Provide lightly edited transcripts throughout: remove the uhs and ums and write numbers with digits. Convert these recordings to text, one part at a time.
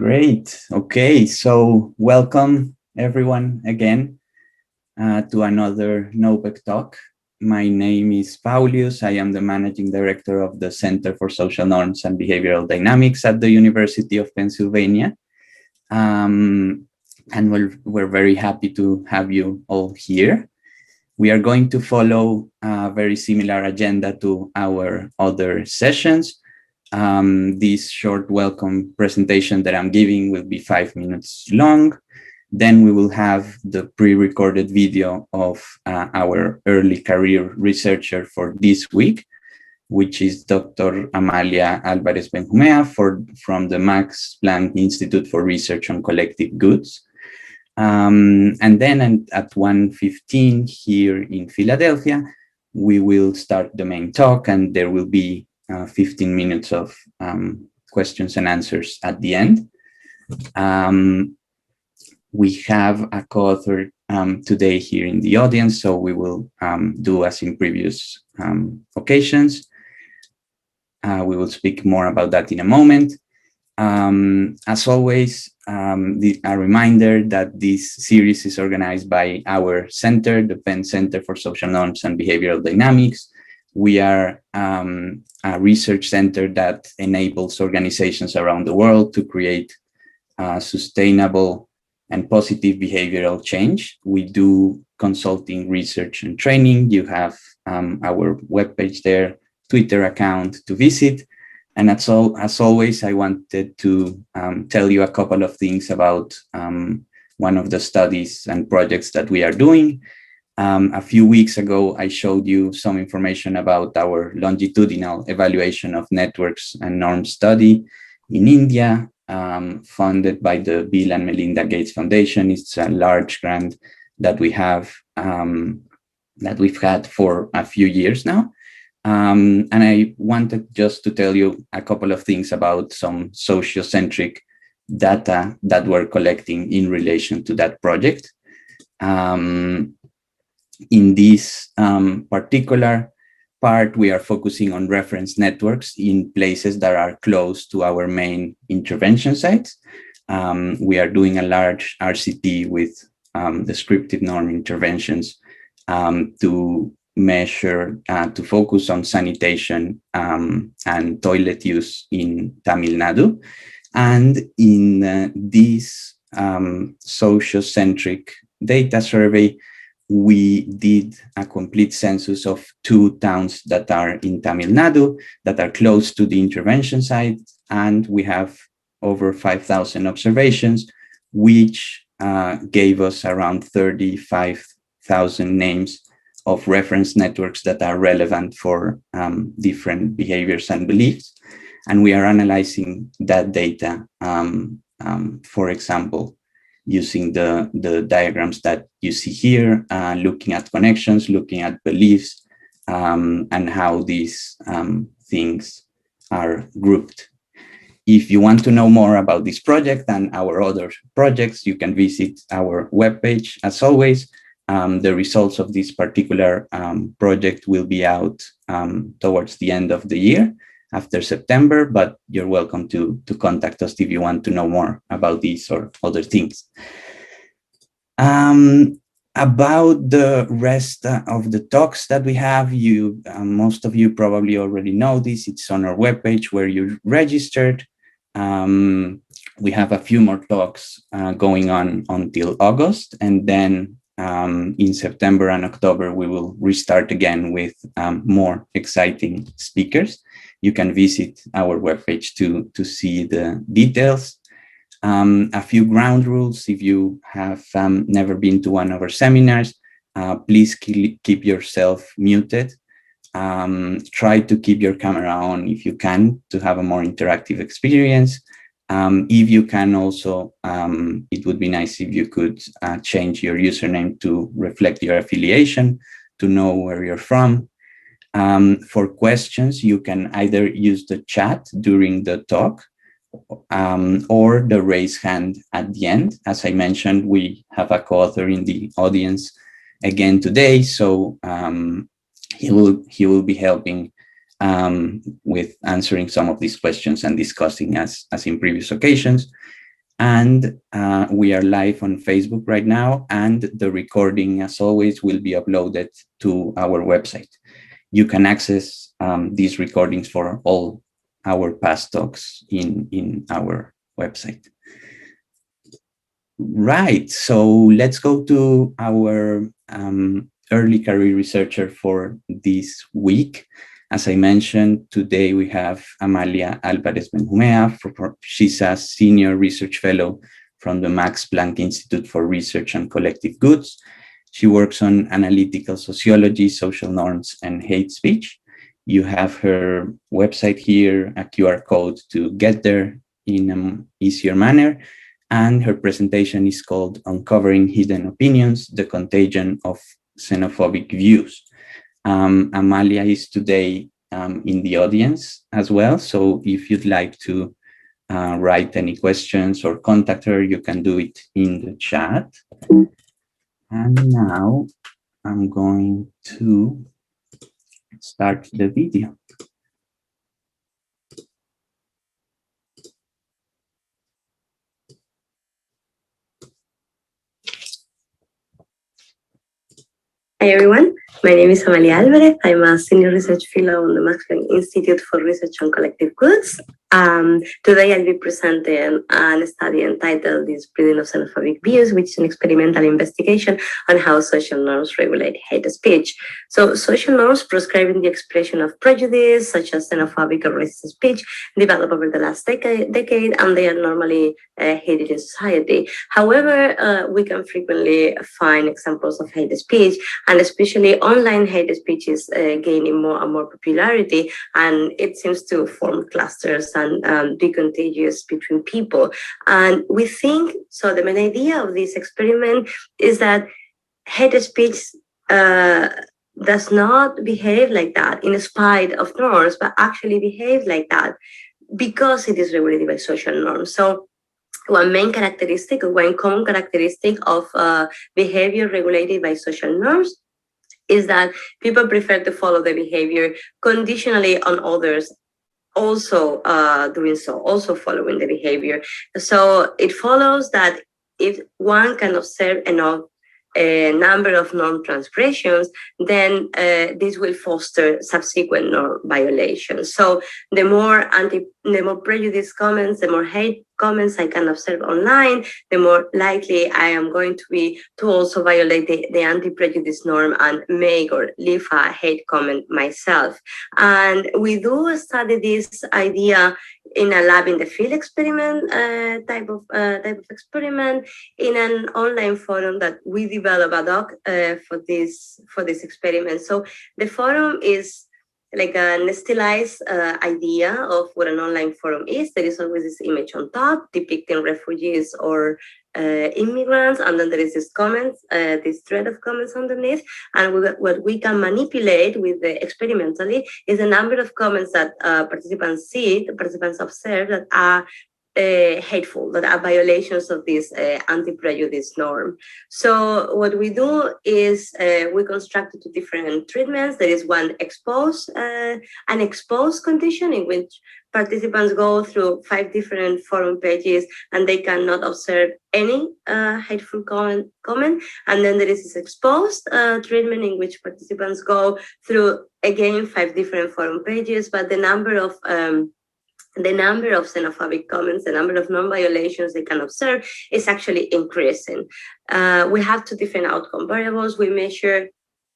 Great. Okay, so welcome everyone again to another NoBeC talk. My name is Paulius. I am the Managing Director of the Center for Social Norms and Behavioral Dynamics at the University of Pennsylvania. And we're very happy to have you all here. We are going to follow a very similar agenda to our other sessions. This short welcome presentation that I'm giving will be 5 minutes long. Then we will have the pre-recorded video of our early career researcher for this week, which is Dr. Amalia Alvarez Benjumea from the Max Planck Institute for Research on Collective Goods. And then at 1:15 here in Philadelphia, we will start the main talk, and there will be 15 minutes of questions and answers at the end. We have a co-author today here in the audience, so we will do as in previous occasions. We will speak more about that in a moment. As always, a reminder that this series is organized by our center, the Penn Center for Social Norms and Behavioral Dynamics. We are a research center that enables organizations around the world to create sustainable and positive behavioral change. We do consulting, research, and training. You have our webpage there, Twitter account to visit. And as always, I wanted to tell you a couple of things about one of the studies and projects that we are doing. A few weeks ago, I showed you some information about our longitudinal evaluation of networks and norms study in India, funded by the Bill and Melinda Gates Foundation. It's a large grant that we have, that we've had for a few years now. And I wanted just to tell you a couple of things about some sociocentric data that we're collecting in relation to that project. In this particular part, we are focusing on reference networks in places that are close to our main intervention sites. We are doing a large RCT with descriptive norm interventions to measure, to focus on sanitation and toilet use in Tamil Nadu. And in this sociocentric data survey, we did a complete census of 2 towns that are in Tamil Nadu, that are close to the intervention site, and we have over 5,000 observations, which gave us around 35,000 names of reference networks that are relevant for different behaviors and beliefs. And we are analyzing that data, for example, using the diagrams that you see here, looking at connections, looking at beliefs, and how these things are grouped. If you want to know more about this project and our other projects, you can visit our webpage. As always, the results of this particular project will be out towards the end of the year, after September, but you're welcome to contact us if you want to know more about these or other things. About the rest of the talks that we have, most of you probably already know this. It's on our webpage where you're registered. We have a few more talks going on until August, and then in September and October, we will restart again with more exciting speakers. You can visit our webpage to see the details. A few ground rules. If you have never been to one of our seminars, please keep yourself muted. Try to keep your camera on if you can, to have a more interactive experience. If you can also, it would be nice if you could change your username to reflect your affiliation, to know where you're from. For questions, you can either use the chat during the talk or the raise hand at the end. As I mentioned, we have a co-author in the audience again today, so he will be helping with answering some of these questions and discussing as in previous occasions. And we are live on Facebook right now, and the recording, as always, will be uploaded to our website. You can access these recordings for all our past talks in our website. Right, so let's go to our early career researcher for this week. As I mentioned, today we have Amalia Alvarez Benjumea. She's a senior research fellow from the Max Planck Institute for Research on Collective Goods. She works on analytical sociology, social norms, and hate speech. You have her website here, a QR code to get there in an easier manner. And her presentation is called Uncovering Hidden Opinions, the Contagion of Xenophobic Views. Amalia is today in the audience as well. So if you'd like to write any questions or contact her, you can do it in the chat. And now I'm going to start the video. Hi everyone, my name is Amalia Alvarez. I'm a senior research fellow on the Max Planck Institute for Research on Collective Goods. Today I'll be presenting a study entitled The Spreading of Xenophobic Views, which is an experimental investigation on how social norms regulate hate speech. So social norms prescribing the expression of prejudice, such as xenophobic or racist speech, develop over the last decade, and they are normally hated in society. However, we can frequently find examples of hate speech, and especially online hate speech is gaining more and more popularity, and it seems to form clusters and be contagious between people. And we think, so the main idea of this experiment is that hate speech does not behave like that in spite of norms, but actually behaves like that because it is regulated by social norms. So one main characteristic, or one common characteristic of behavior regulated by social norms is that people prefer to follow the behavior conditionally on others also doing so, also following the behavior. So it follows that if one can observe enough a number of norm transgressions, then this will foster subsequent norm violations. So the more prejudice comments, the more hate comments I can observe online, the more likely I am going to be to also violate the anti-prejudice norm and make or leave a hate comment myself. And we do study this idea in a lab in the field experiment type of experiment in an online forum that we develop ad hoc for this experiment. So the forum is like an stylized idea of what an online forum is. There is always this image on top depicting refugees or immigrants, and then there is this comments, this thread of comments underneath. And what we can manipulate with the experimentally is the number of comments that participants observe that are hateful, that are violations of this anti-prejudice norm. So what we do is we constructed two different treatments. There is one an exposed condition in which participants go through 5 different forum pages and they cannot observe any hateful comment. And then there is this exposed treatment in which participants go through, again, 5 different forum pages, but the number of xenophobic comments, the number of non-violations they can observe is actually increasing. We have 2 different outcome variables. We measure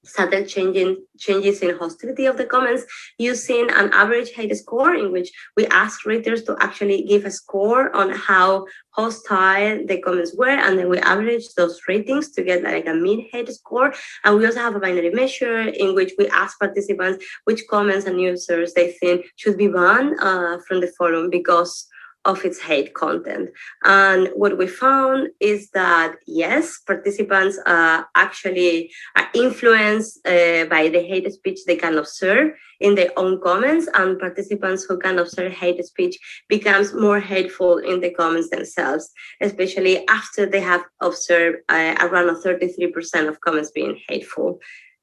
subtle changes in hostility of the comments using an average hate score, in which we ask readers to actually give a score on how hostile the comments were, and then we average those ratings to get like a mean hate score. And we also have a binary measure in which we ask participants which comments and users they think should be banned from the forum because of its hate content. And what we found is that, yes, participants actually are influenced by the hate speech they can observe in their own comments, and participants who can observe hate speech becomes more hateful in the comments themselves, especially after they have observed around 33% of comments being hateful.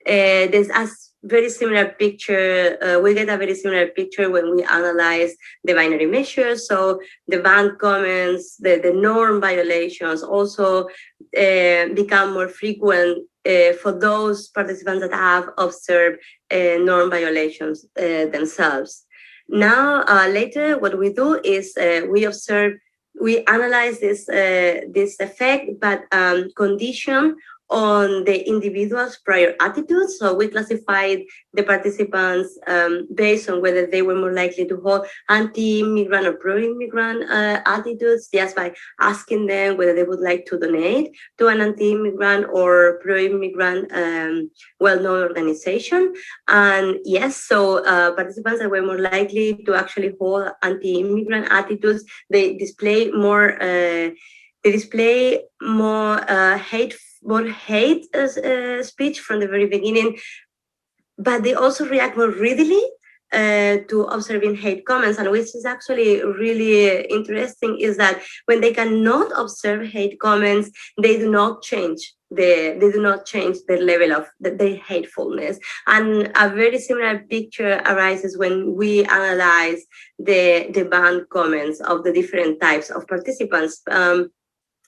there's a very similar picture. We get a very similar picture when we analyze the binary measures. So the banned comments, the norm violations also become more frequent for those participants that have observed norm violations themselves. Now, later, what we do is we analyze this effect, but condition on the individual's prior attitudes. So we classified the participants based on whether they were more likely to hold anti-immigrant or pro-immigrant attitudes, just by asking them whether they would like to donate to an anti-immigrant or pro-immigrant well-known organization. And yes, so participants that were more likely to actually hold anti-immigrant attitudes, they display more hate speech from the very beginning, but they also react more readily to observing hate comments. And which is actually really interesting is that when they cannot observe hate comments, they do not change the level of their hatefulness. And a very similar picture arises when we analyze the banned comments of the different types of participants.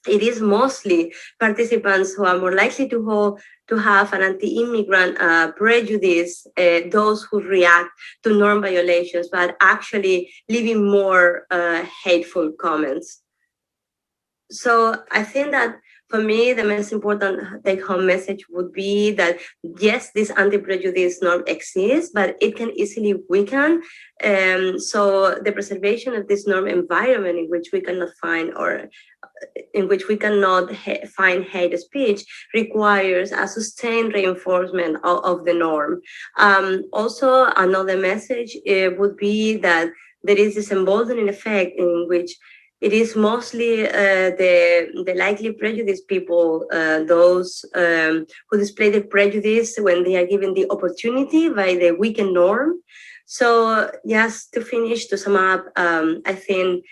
It is mostly participants who are more likely to have an anti-immigrant prejudice, those who react to norm violations, but actually leaving more hateful comments. So I think that for me, the most important take-home message would be that, yes, this anti-prejudice norm exists, but it can easily weaken. So the preservation of this norm environment in which we cannot find find hate speech requires a sustained reinforcement of the norm. Also, another message would be that there is this emboldening effect in which it is mostly the likely prejudiced people, those who display the prejudice when they are given the opportunity by the weakened norm. So just to sum up, I think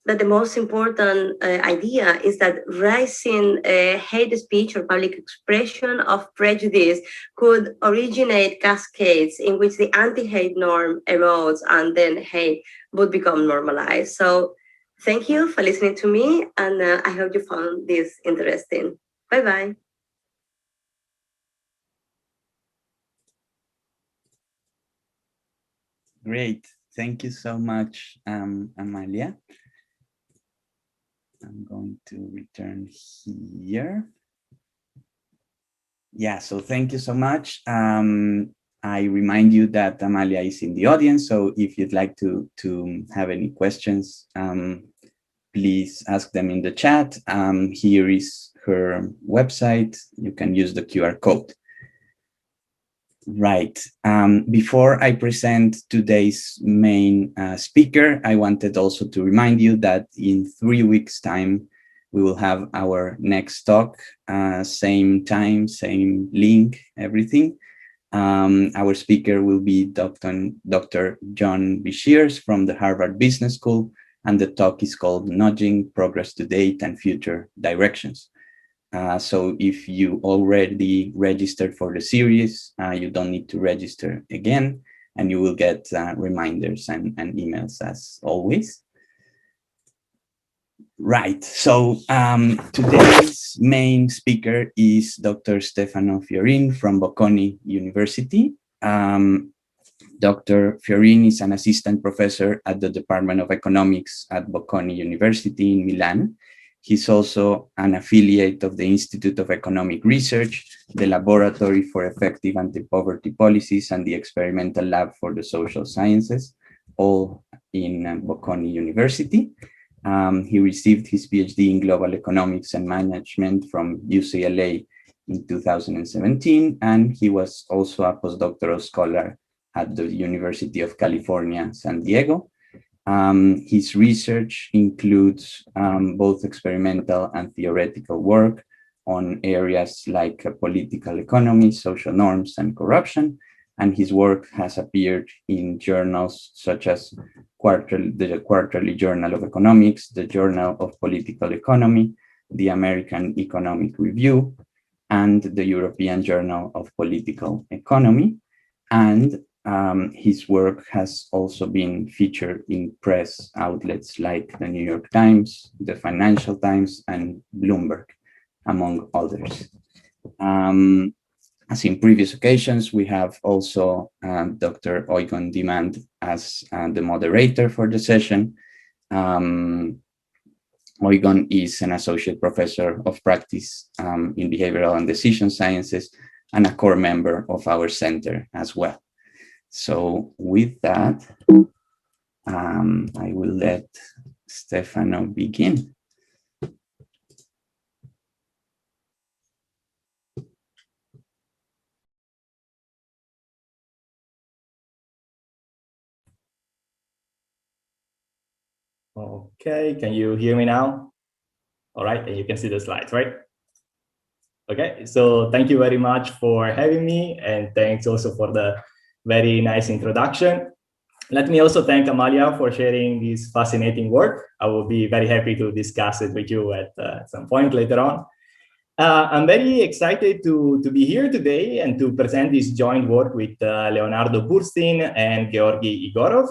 that the most important idea is that rising hate speech or public expression of prejudice could originate cascades in which the anti-hate norm erodes and then hate would become normalized. So thank you for listening to me, and I hope you found this interesting. Bye-bye. Great. Thank you so much, Amalia. I'm going to return here. Yeah, so thank you so much. I remind you that Amalia is in the audience, so if you'd like to have any questions, please ask them in the chat. Here is her website. You can use the QR code. Right. Before I present today's main speaker, I wanted also to remind you that in 3 weeks' time, we will have our next talk, same time, same link, everything. Our speaker will be Dr. John B. Shears from the Harvard Business School, and the talk is called Nudging Progress to Date and Future Directions. So if you already registered for the series, you don't need to register again, and you will get reminders and emails as always. Right, so today's main speaker is Dr. Stefano Fiorin from Bocconi University. Dr. Fiorin is an assistant professor at the Department of Economics at Bocconi University in Milan. He's also an affiliate of the Institute of Economic Research, the Laboratory for Effective Anti-Poverty Policies, and the Experimental Lab for the Social Sciences, all in Bocconi University. He received his PhD in Global Economics and Management from UCLA in 2017, and he was also a postdoctoral scholar at the University of California, San Diego. His research includes both experimental and theoretical work on areas like political economy, social norms, and corruption. And his work has appeared in journals such as the Quarterly Journal of Economics, the Journal of Political Economy, the American Economic Review, and the European Journal of Political Economy. And his work has also been featured in press outlets like the New York Times, the Financial Times, and Bloomberg, among others. As in previous occasions, we have also Dr. Eugen Demand as the moderator for the session. Eugen is an associate professor of practice in behavioral and decision sciences and a core member of our center as well. So with that, I will let Stefano begin. Okay, can you hear me now? All right, and you can see the slides, right? Okay, so thank you very much for having me, and thanks also for the very nice introduction. Let me also thank Amalia for sharing this fascinating work. I will be very happy to discuss it with you at some point later on. I'm very excited to be here today and to present this joint work with Leonardo Burstein and Georgi Igorov.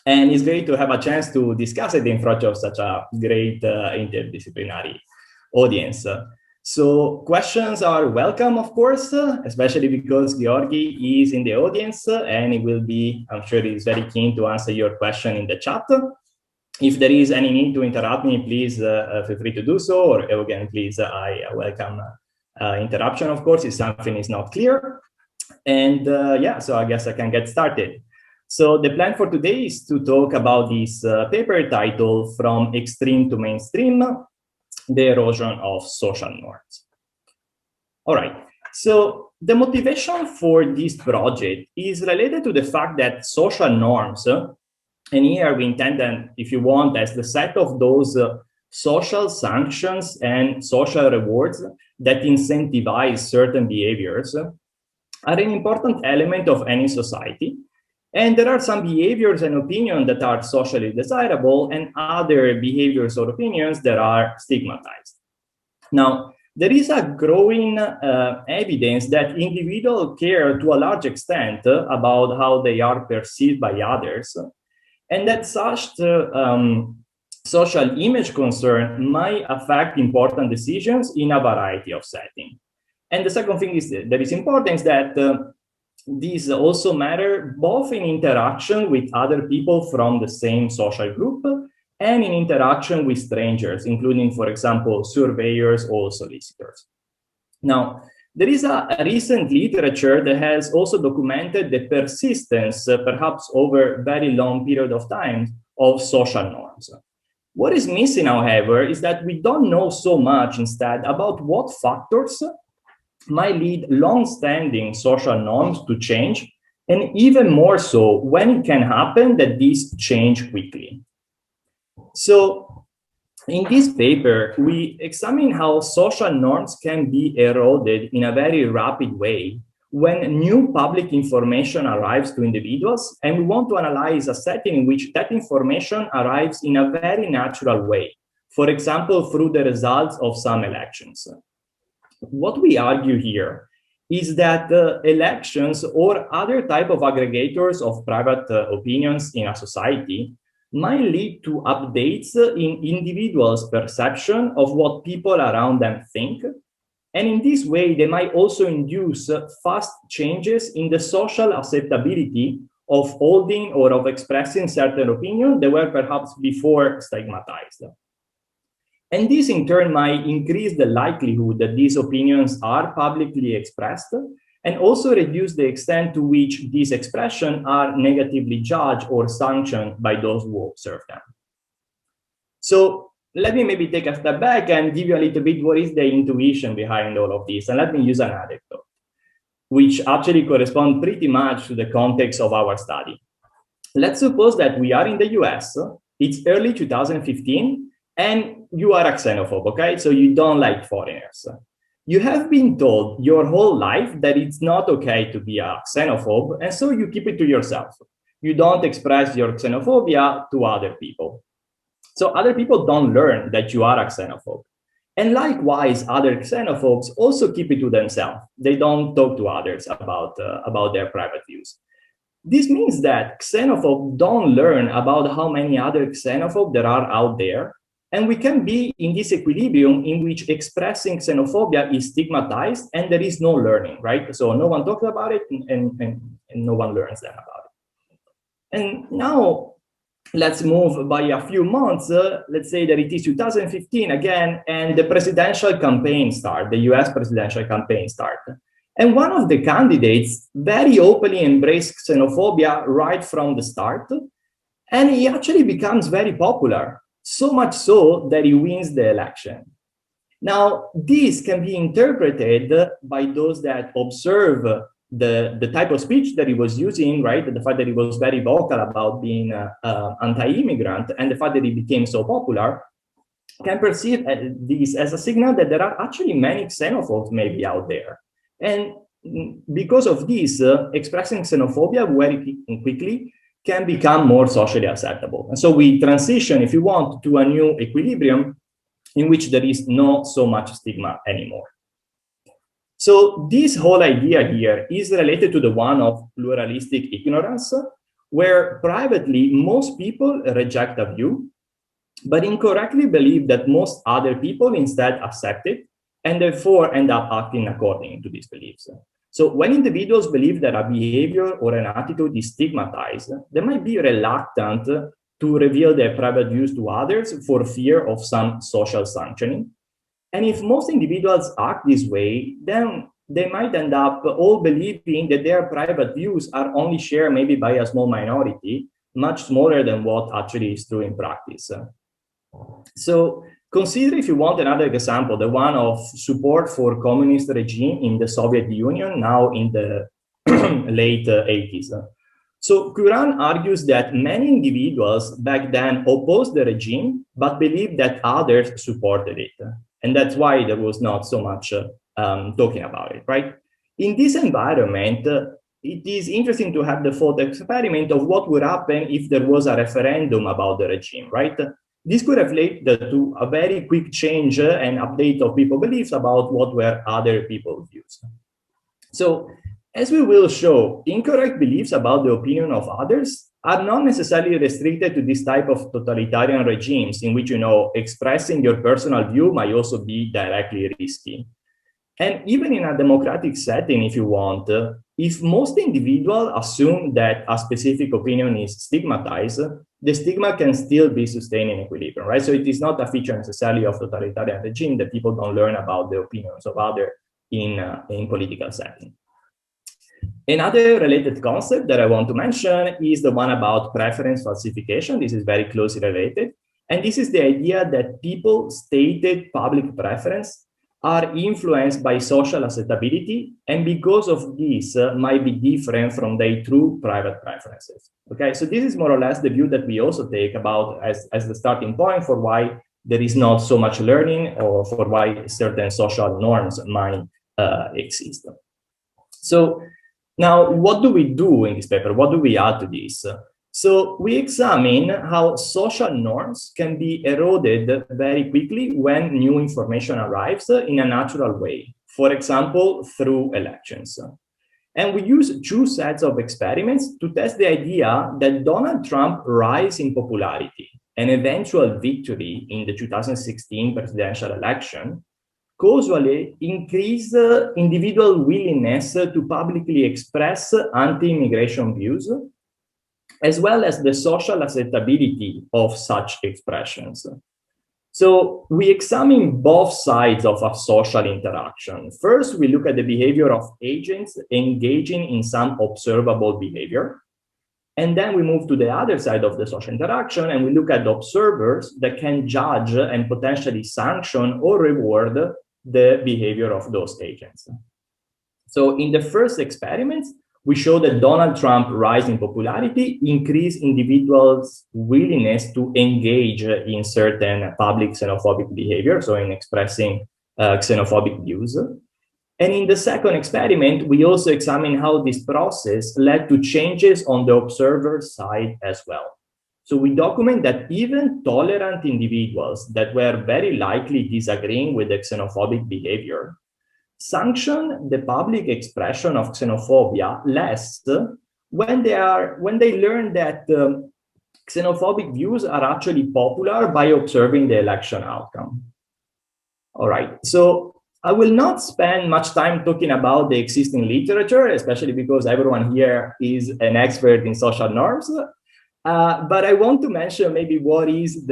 And it's great to have a chance to discuss it in front of such a great interdisciplinary audience. So questions are welcome, of course, especially because Georgi is in the audience and he will be, I'm sure he's very keen to answer your question in the chat. If there is any need to interrupt me, please feel free to do so, or again, please, I welcome interruption, of course, if something is not clear. And yeah, so I guess I can get started. So the plan for today is to talk about this paper titled From Extreme to Mainstream, the Erosion of Social Norms. All right, so the motivation for this project is related to the fact that social norms, and here we intend them, if you want, as the set of those social sanctions and social rewards that incentivize certain behaviors, are an important element of any society. And there are some behaviors and opinions that are socially desirable and other behaviors or opinions that are stigmatized. Now, there is a growing evidence that individuals care to a large extent about how they are perceived by others, and that such social image concern might affect important decisions in a variety of settings. And the second thing is that is important is that these also matter both in interaction with other people from the same social group and in interaction with strangers, including, for example, surveyors or solicitors. Now, there is a recent literature that has also documented the persistence, perhaps over a very long period of time, of social norms. What is missing, however, is that we don't know so much instead about what factors might lead long-standing social norms to change, and even more so when it can happen that these change quickly. So in this paper, we examine how social norms can be eroded in a very rapid way when new public information arrives to individuals, and we want to analyze a setting in which that information arrives in a very natural way, for example, through the results of some elections. What we argue here is that elections or other type of aggregators of private opinions in a society might lead to updates in individuals' perception of what people around them think. And in this way, they might also induce fast changes in the social acceptability of holding or of expressing certain opinions that were perhaps before stigmatized. And this in turn might increase the likelihood that these opinions are publicly expressed and also reduce the extent to which these expressions are negatively judged or sanctioned by those who observe them. So let me maybe take a step back and give you a little bit what is the intuition behind all of this. And let me use an anecdote, which actually corresponds pretty much to the context of our study. Let's suppose that we are in the US, it's early 2015, and you are a xenophobe, okay? So you don't like foreigners. You have been told your whole life that it's not okay to be a xenophobe, and so you keep it to yourself. You don't express your xenophobia to other people. So other people don't learn that you are a xenophobe. And likewise, other xenophobes also keep it to themselves. They don't talk to others about their private views. This means that xenophobes don't learn about how many other xenophobes there are out there. And we can be in this equilibrium in which expressing xenophobia is stigmatized and there is no learning, right? So no one talks about it and no one learns them about it. And now, let's move by a few months. Let's say that it is 2015 again, and the presidential campaign start, the US presidential campaign start. And one of the candidates very openly embraced xenophobia right from the start. And he actually becomes very popular, so much so that he wins the election. Now, this can be interpreted by those that observe the type of speech that he was using, right? The fact that he was very vocal about being anti-immigrant and the fact that he became so popular can perceive this as a signal that there are actually many xenophobes maybe out there. And because of this, expressing xenophobia very quickly can become more socially acceptable. And so we transition, if you want, to a new equilibrium in which there is not so much stigma anymore. So this whole idea here is related to the one of pluralistic ignorance, where privately most people reject a view, but incorrectly believe that most other people instead accept it, and therefore end up acting according to these beliefs. So when individuals believe that a behavior or an attitude is stigmatized, they might be reluctant to reveal their private views to others for fear of some social sanctioning. And if most individuals act this way, then they might end up all believing that their private views are only shared maybe by a small minority, much smaller than what actually is true in practice. So consider, if you want, another example, the one of support for communist regime in the Soviet Union, now in the late 80s. So Curran argues that many individuals back then opposed the regime, but believed that others supported it. And that's why there was not so much talking about it, right? In this environment, it is interesting to have the thought experiment of what would happen if there was a referendum about the regime, right? This could have led to a very quick change and update of people's beliefs about what were other people's views. So, as we will show, incorrect beliefs about the opinion of others are not necessarily restricted to this type of totalitarian regimes in which, expressing your personal view might also be directly risky. And even in a democratic setting, if you want, if most individuals assume that a specific opinion is stigmatized, the stigma can still be sustained in equilibrium, right? So it is not a feature necessarily of totalitarian regime that people don't learn about the opinions of others in political setting. Another related concept that I want to mention is the one about preference falsification. This is very closely related. And this is the idea that people's stated public preference are influenced by social acceptability, and because of this might be different from their true private preferences. Okay, so this is more or less the view that we also take about as the starting point for why there is not so much learning or for why certain social norms might exist. So now, what do we do in this paper? What do we add to this? So we examine how social norms can be eroded very quickly when new information arrives in a natural way, for example, through elections. And we use two sets of experiments to test the idea that Donald Trump's rise in popularity and eventual victory in the 2016 presidential election causally increased individual willingness to publicly express anti-immigration views, as well as the social acceptability of such expressions. So we examine both sides of a social interaction. First, we look at the behavior of agents engaging in some observable behavior. And then we move to the other side of the social interaction and we look at the observers that can judge and potentially sanction or reward the behavior of those agents. So in the first experiments, we show that Donald Trump's rise in popularity increased individuals' willingness to engage in certain public xenophobic behavior, so in expressing xenophobic views. And in the second experiment, we also examine how this process led to changes on the observer side as well. So we document that even tolerant individuals that were very likely disagreeing with the xenophobic behavior sanction the public expression of xenophobia less when they learn that xenophobic views are actually popular by observing the election outcome. All right, so I will not spend much time talking about the existing literature, especially because everyone here is an expert in social norms. But I want to mention maybe what is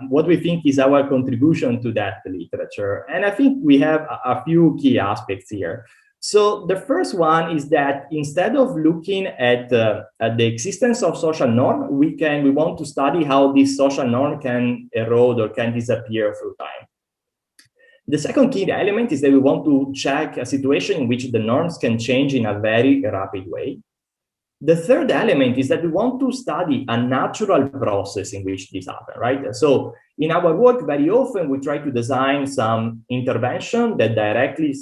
what we think is our contribution to that literature. And I think we have a few key aspects here. So the first one is that instead of looking at the existence of social norm, we want to study how this social norm can erode or can disappear through time. The second key element is that we want to check a situation in which the norms can change in a very rapid way. The third element is that we want to study a natural process in which this happens, right? So in our work, very often we try to design some intervention that directly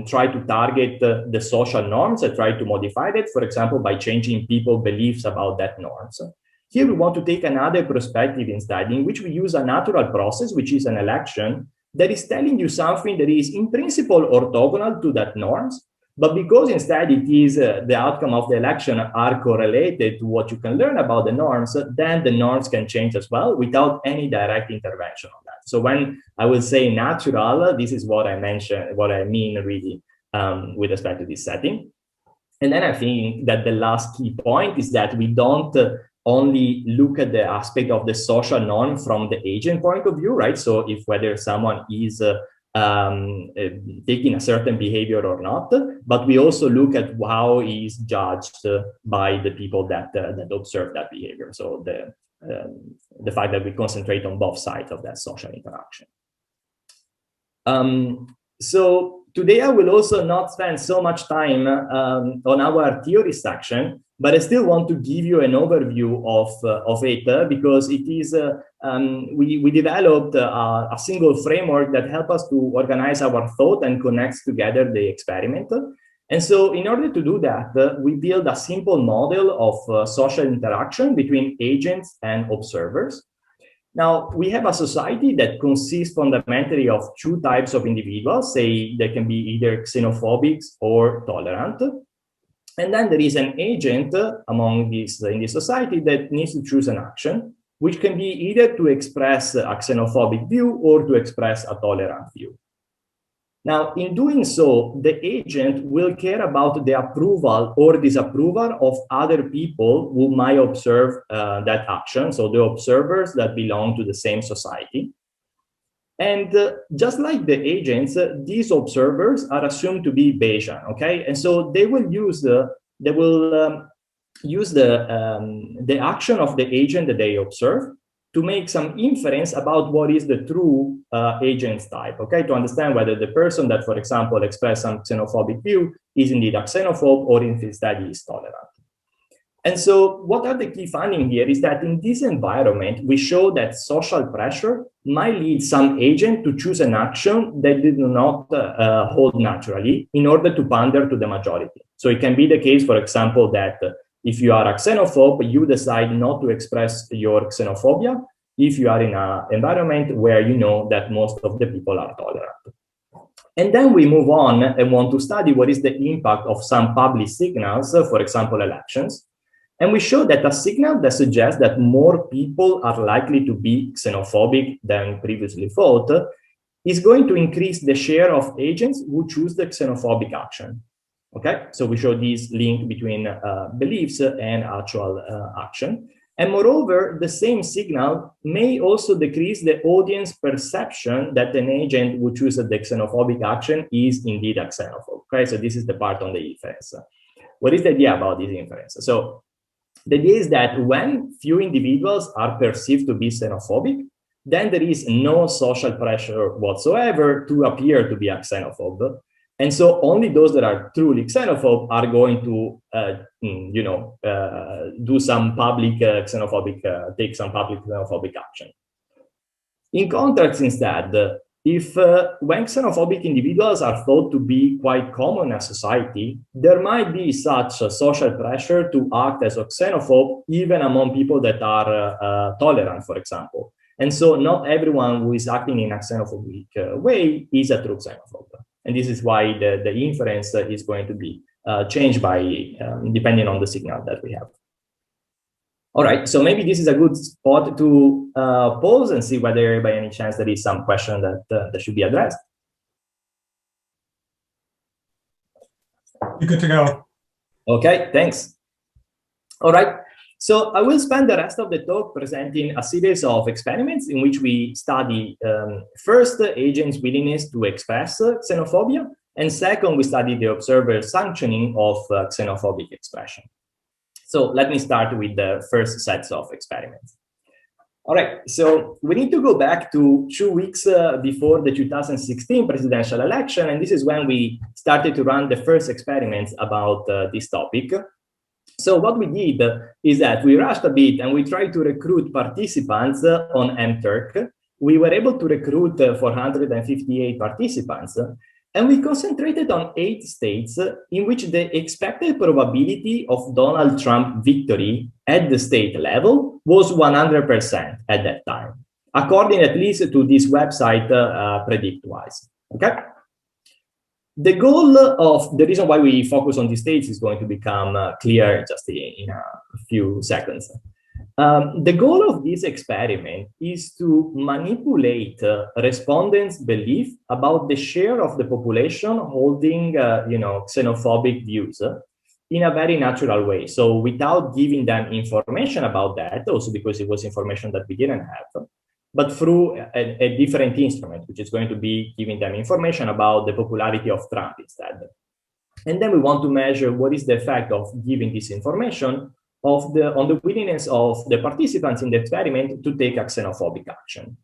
try to target the social norms and try to modify that, for example, by changing people's beliefs about that norms. Here we want to take another perspective instead, in which we use a natural process, which is an election, that is telling you something that is in principle orthogonal to that norms, but because instead it is the outcome of the election are correlated to what you can learn about the norms, then the norms can change as well without any direct intervention on that. So when I will say natural, this is what I mentioned, what I mean really with respect to this setting. And then I think that the last key point is that we don't only look at the aspect of the social norm from the agent point of view, right? So if whether someone is taking a certain behavior or not, but we also look at how he is judged by the people that observe that behavior. So the fact that we concentrate on both sides of that social interaction. So today I will also not spend so much time on our theory section, but I still want to give you an overview of it because it is we developed a single framework that helps us to organize our thought and connects together the experiment. And so in order to do that, we build a simple model of social interaction between agents and observers. Now, we have a society that consists fundamentally of two types of individuals, say they can be either xenophobic or tolerant. And then there is an agent among these in this society that needs to choose an action, which can be either to express a xenophobic view or to express a tolerant view. Now, in doing so, the agent will care about the approval or disapproval of other people who might observe that action, so the observers that belong to the same society. And just like the agents, these observers are assumed to be Bayesian, okay? And so they will use the action of the agent that they observe to make some inference about what is the true agent's type, okay? To understand whether the person that, for example, expressed some xenophobic view is indeed a xenophobe or if instead he is tolerant. And so what are the key findings here is that in this environment, we show that social pressure might lead some agent to choose an action that did not hold naturally in order to pander to the majority. So it can be the case, for example, that if you are a xenophobe, you decide not to express your xenophobia if you are in an environment where you know that most of the people are tolerant. And then we move on and want to study what is the impact of some public signals, for example, elections. And we show that a signal that suggests that more people are likely to be xenophobic than previously thought is going to increase the share of agents who choose the xenophobic action. Okay, so we show this link between beliefs and actual action. And moreover, the same signal may also decrease the audience perception that an agent who chooses the xenophobic action is indeed a xenophobe. Okay, so this is the part on the inference. What is the idea about this inference? So the idea is that when few individuals are perceived to be xenophobic, then there is no social pressure whatsoever to appear to be a xenophobe. And so only those that are truly xenophobe are going to, do some public take some public xenophobic action. In contrast, instead, when xenophobic individuals are thought to be quite common in a society, there might be such a social pressure to act as a xenophobe even among people that are tolerant, for example. And so not everyone who is acting in a xenophobic way is a true xenophobe. And this is why the inference is going to be changed by depending on the signal that we have. All right, so maybe this is a good spot to pause and see whether by any chance there is some question that should be addressed. You're good to go. Okay, thanks. All right, so I will spend the rest of the talk presenting a series of experiments in which we study first, agents' willingness to express xenophobia, and second, we study the observer's sanctioning of xenophobic expression. So let me start with the first sets of experiments. All right, so we need to go back to 2 weeks before the 2016 presidential election, and this is when we started to run the first experiments about this topic. So what we did is that we rushed a bit and we tried to recruit participants on mTurk. We were able to recruit 458 participants. And we concentrated on 8 states in which the expected probability of Donald Trump victory at the state level was 100% at that time, according at least to this website, PredictWise. Okay. The goal of the reason why we focus on these states is going to become clear just in a few seconds. The goal of this experiment is to manipulate respondents' belief about the share of the population holding, xenophobic views in a very natural way. So without giving them information about that, also because it was information that we didn't have, but through a different instrument, which is going to be giving them information about the popularity of Trump instead. And then we want to measure what is the effect of giving this information on the willingness of the participants in the experiment to take a xenophobic action.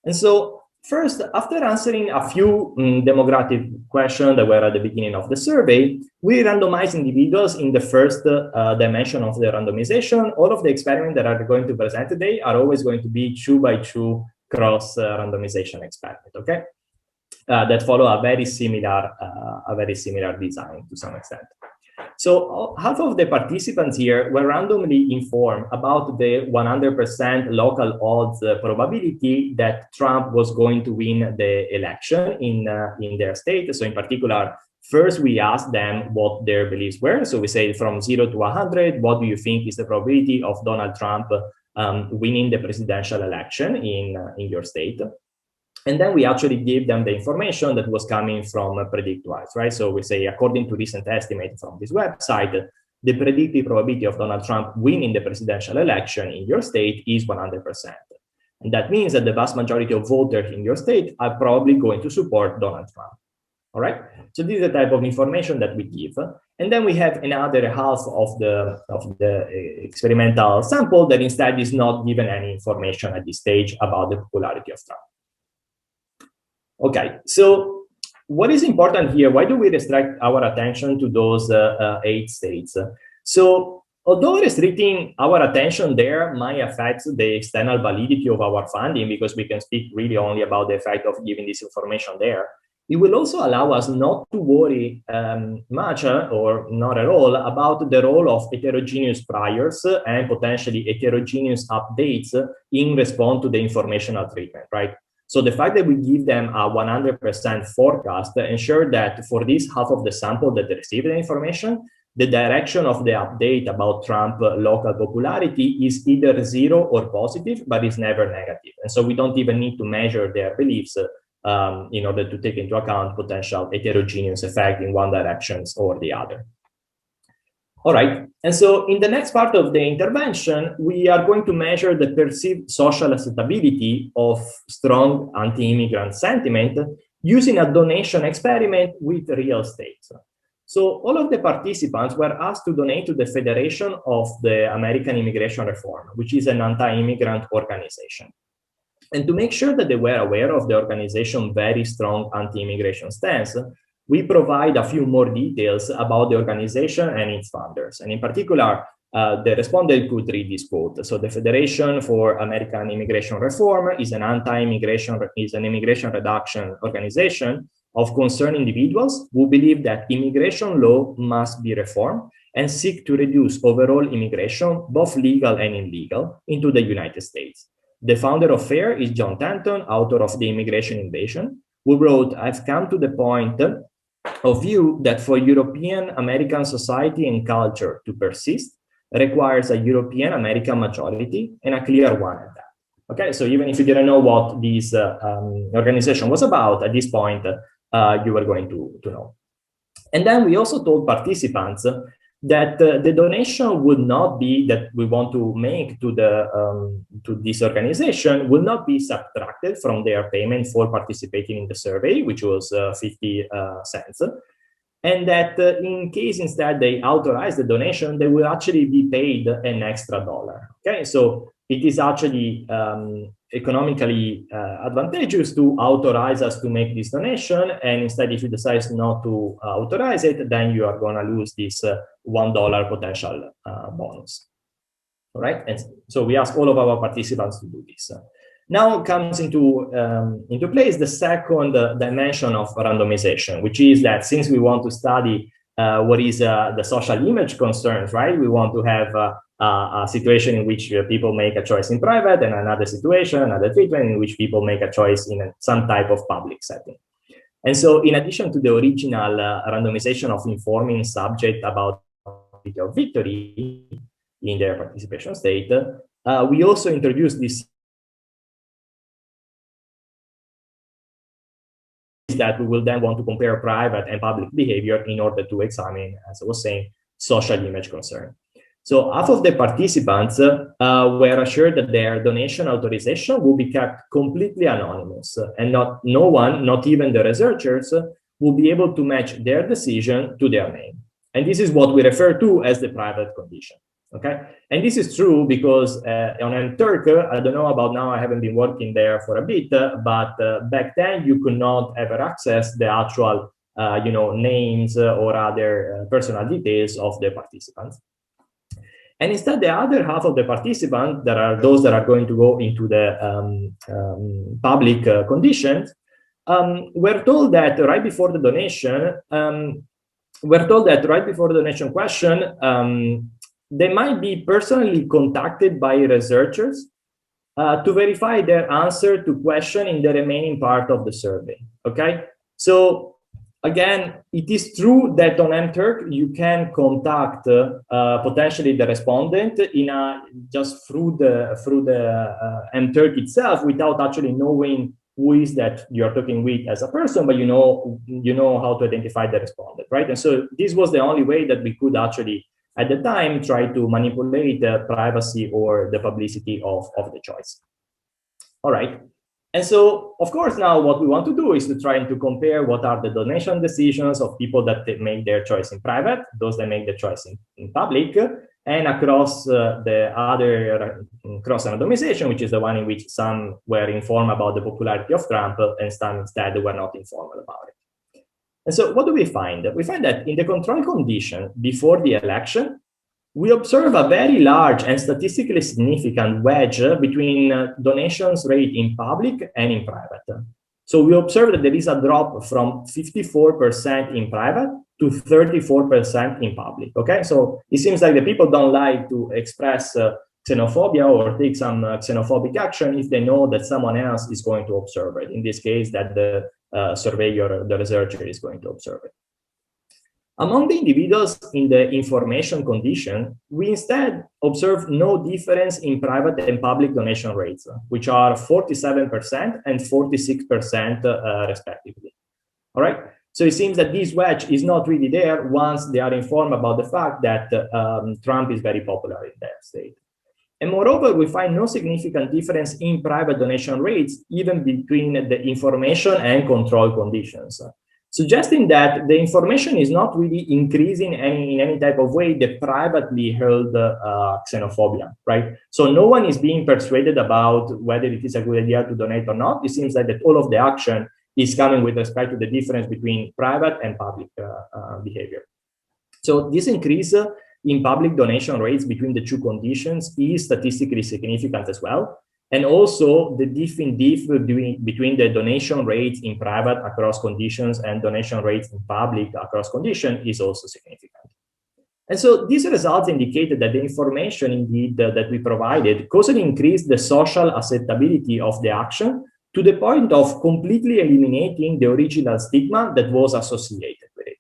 And so first, after answering a few demographic questions that were at the beginning of the survey, we randomized individuals in the first dimension of the randomization. All of the experiments that are going to present today are always going to be 2x2 cross randomization experiment, okay? That follow a very similar design to some extent. So half of the participants here were randomly informed about the 100% local odds probability that Trump was going to win the election in their state. So in particular, first we asked them what their beliefs were. So we say from 0 to 100, what do you think is the probability of Donald Trump winning the presidential election in your state? And then we actually give them the information that was coming from PredictWise, right? So we say, according to recent estimate from this website, the predicted probability of Donald Trump winning the presidential election in your state is 100%. And that means that the vast majority of voters in your state are probably going to support Donald Trump. All right. So this is the type of information that we give. And then we have another half of the experimental sample that instead is not given any information at this stage about the popularity of Trump. Okay, so what is important here? Why do we restrict our attention to those 8 states? So although restricting our attention there might affect the external validity of our funding, because we can speak really only about the effect of giving this information there, it will also allow us not to worry much or not at all about the role of heterogeneous priors and potentially heterogeneous updates in response to the informational treatment, right? So the fact that we give them a 100% forecast ensure that for this half of the sample that received the information, the direction of the update about Trump local popularity is either 0 or positive, but it's never negative. And so we don't even need to measure their beliefs in order to take into account potential heterogeneous effect in one direction or the other. All right, and so in the next part of the intervention, we are going to measure the perceived social acceptability of strong anti-immigrant sentiment using a donation experiment with real states. So all of the participants were asked to donate to the Federation of the American Immigration Reform, which is an anti-immigrant organization. And to make sure that they were aware of the organization's very strong anti-immigration stance, we provide a few more details about the organization and its founders. And in particular, the respondent could read this quote. So the Federation for American Immigration Reform is an immigration reduction organization of concerned individuals who believe that immigration law must be reformed and seek to reduce overall immigration, both legal and illegal, into the United States. The founder of FAIR is John Tanton, author of The Immigration Invasion, who wrote, "I've come to the point of view that for European American society and culture to persist requires a European American majority and a clear one at that." Okay, so even if you didn't know what this organization was about, at this point, you were going to know. And then we also told participants that the donation would not be that we want to make to this organization will not be subtracted from their payment for participating in the survey, which was 50 cents. And that in case instead they authorize the donation, they will actually be paid an extra $1. Okay, so it is actually economically advantageous to authorize us to make this donation. And instead, if you decide not to authorize it, then you are going to lose this $1 potential bonus. All right. And so we ask all of our participants to do this. Now comes into place the second dimension of randomization, which is that since we want to study what is the social image concerns, right? We want to have a situation in which people make a choice in private, and another situation, another treatment in which people make a choice in some type of public setting. And so in addition to the original randomization of informing subject about the victory in their participation state, we also introduced this that we will then want to compare private and public behavior in order to examine, as I was saying, social image concern. So half of the participants were assured that their donation authorization will be kept completely anonymous, and no one, not even the researchers, will be able to match their decision to their name. And this is what we refer to as the private condition. Okay, and this is true because on NTurk, I don't know about now, I haven't been working there for a bit, but back then you could not ever access the actual, names or other personal details of the participants. And instead, the other half of the participants, that are those that are going to go into the public conditions, we're told that right before the donation, question, they might be personally contacted by researchers to verify their answer to question in the remaining part of the survey. Okay, so again, it is true that on NTurk you can contact potentially the respondent just through the NTurk itself without actually knowing who is that you are talking with as a person, but you know how to identify the respondent, right? And so this was the only way that we could actually, at the time, try to manipulate the privacy or the publicity of the choice. All right. And so, of course, now what we want to do is to try to compare what are the donation decisions of people that make their choice in private, those that make the choice in public, and across the other cross-randomization, which is the one in which some were informed about the popularity of Trump and some instead were not informed about it. And so what do we find? We find that in the control condition before the election, we observe a very large and statistically significant wedge between donations rate in public and in private. So we observe that there is a drop from 54% in private to 34% in public. Okay, so it seems like the people don't like to express xenophobia or take some xenophobic action if they know that someone else is going to observe it. In this case, that the surveyor, the researcher, is going to observe it. Among the individuals in the information condition, we instead observe no difference in private and public donation rates, which are 47% and 46% respectively. All right. So it seems that this wedge is not really there once they are informed about the fact that Trump is very popular in their state. And moreover, we find no significant difference in private donation rates, even between the information and control conditions, suggesting that the information is not really increasing in any type of way the privately held xenophobia, right? So no one is being persuaded about whether it is a good idea to donate or not. It seems like that all of the action is coming with respect to the difference between private and public behavior. So this increase in public donation rates between the two conditions is statistically significant as well. And also the diff in diff between the donation rates in private across conditions and donation rates in public across conditions is also significant. And so these results indicated that the information indeed that we provided causally increased the social acceptability of the action to the point of completely eliminating the original stigma that was associated with it.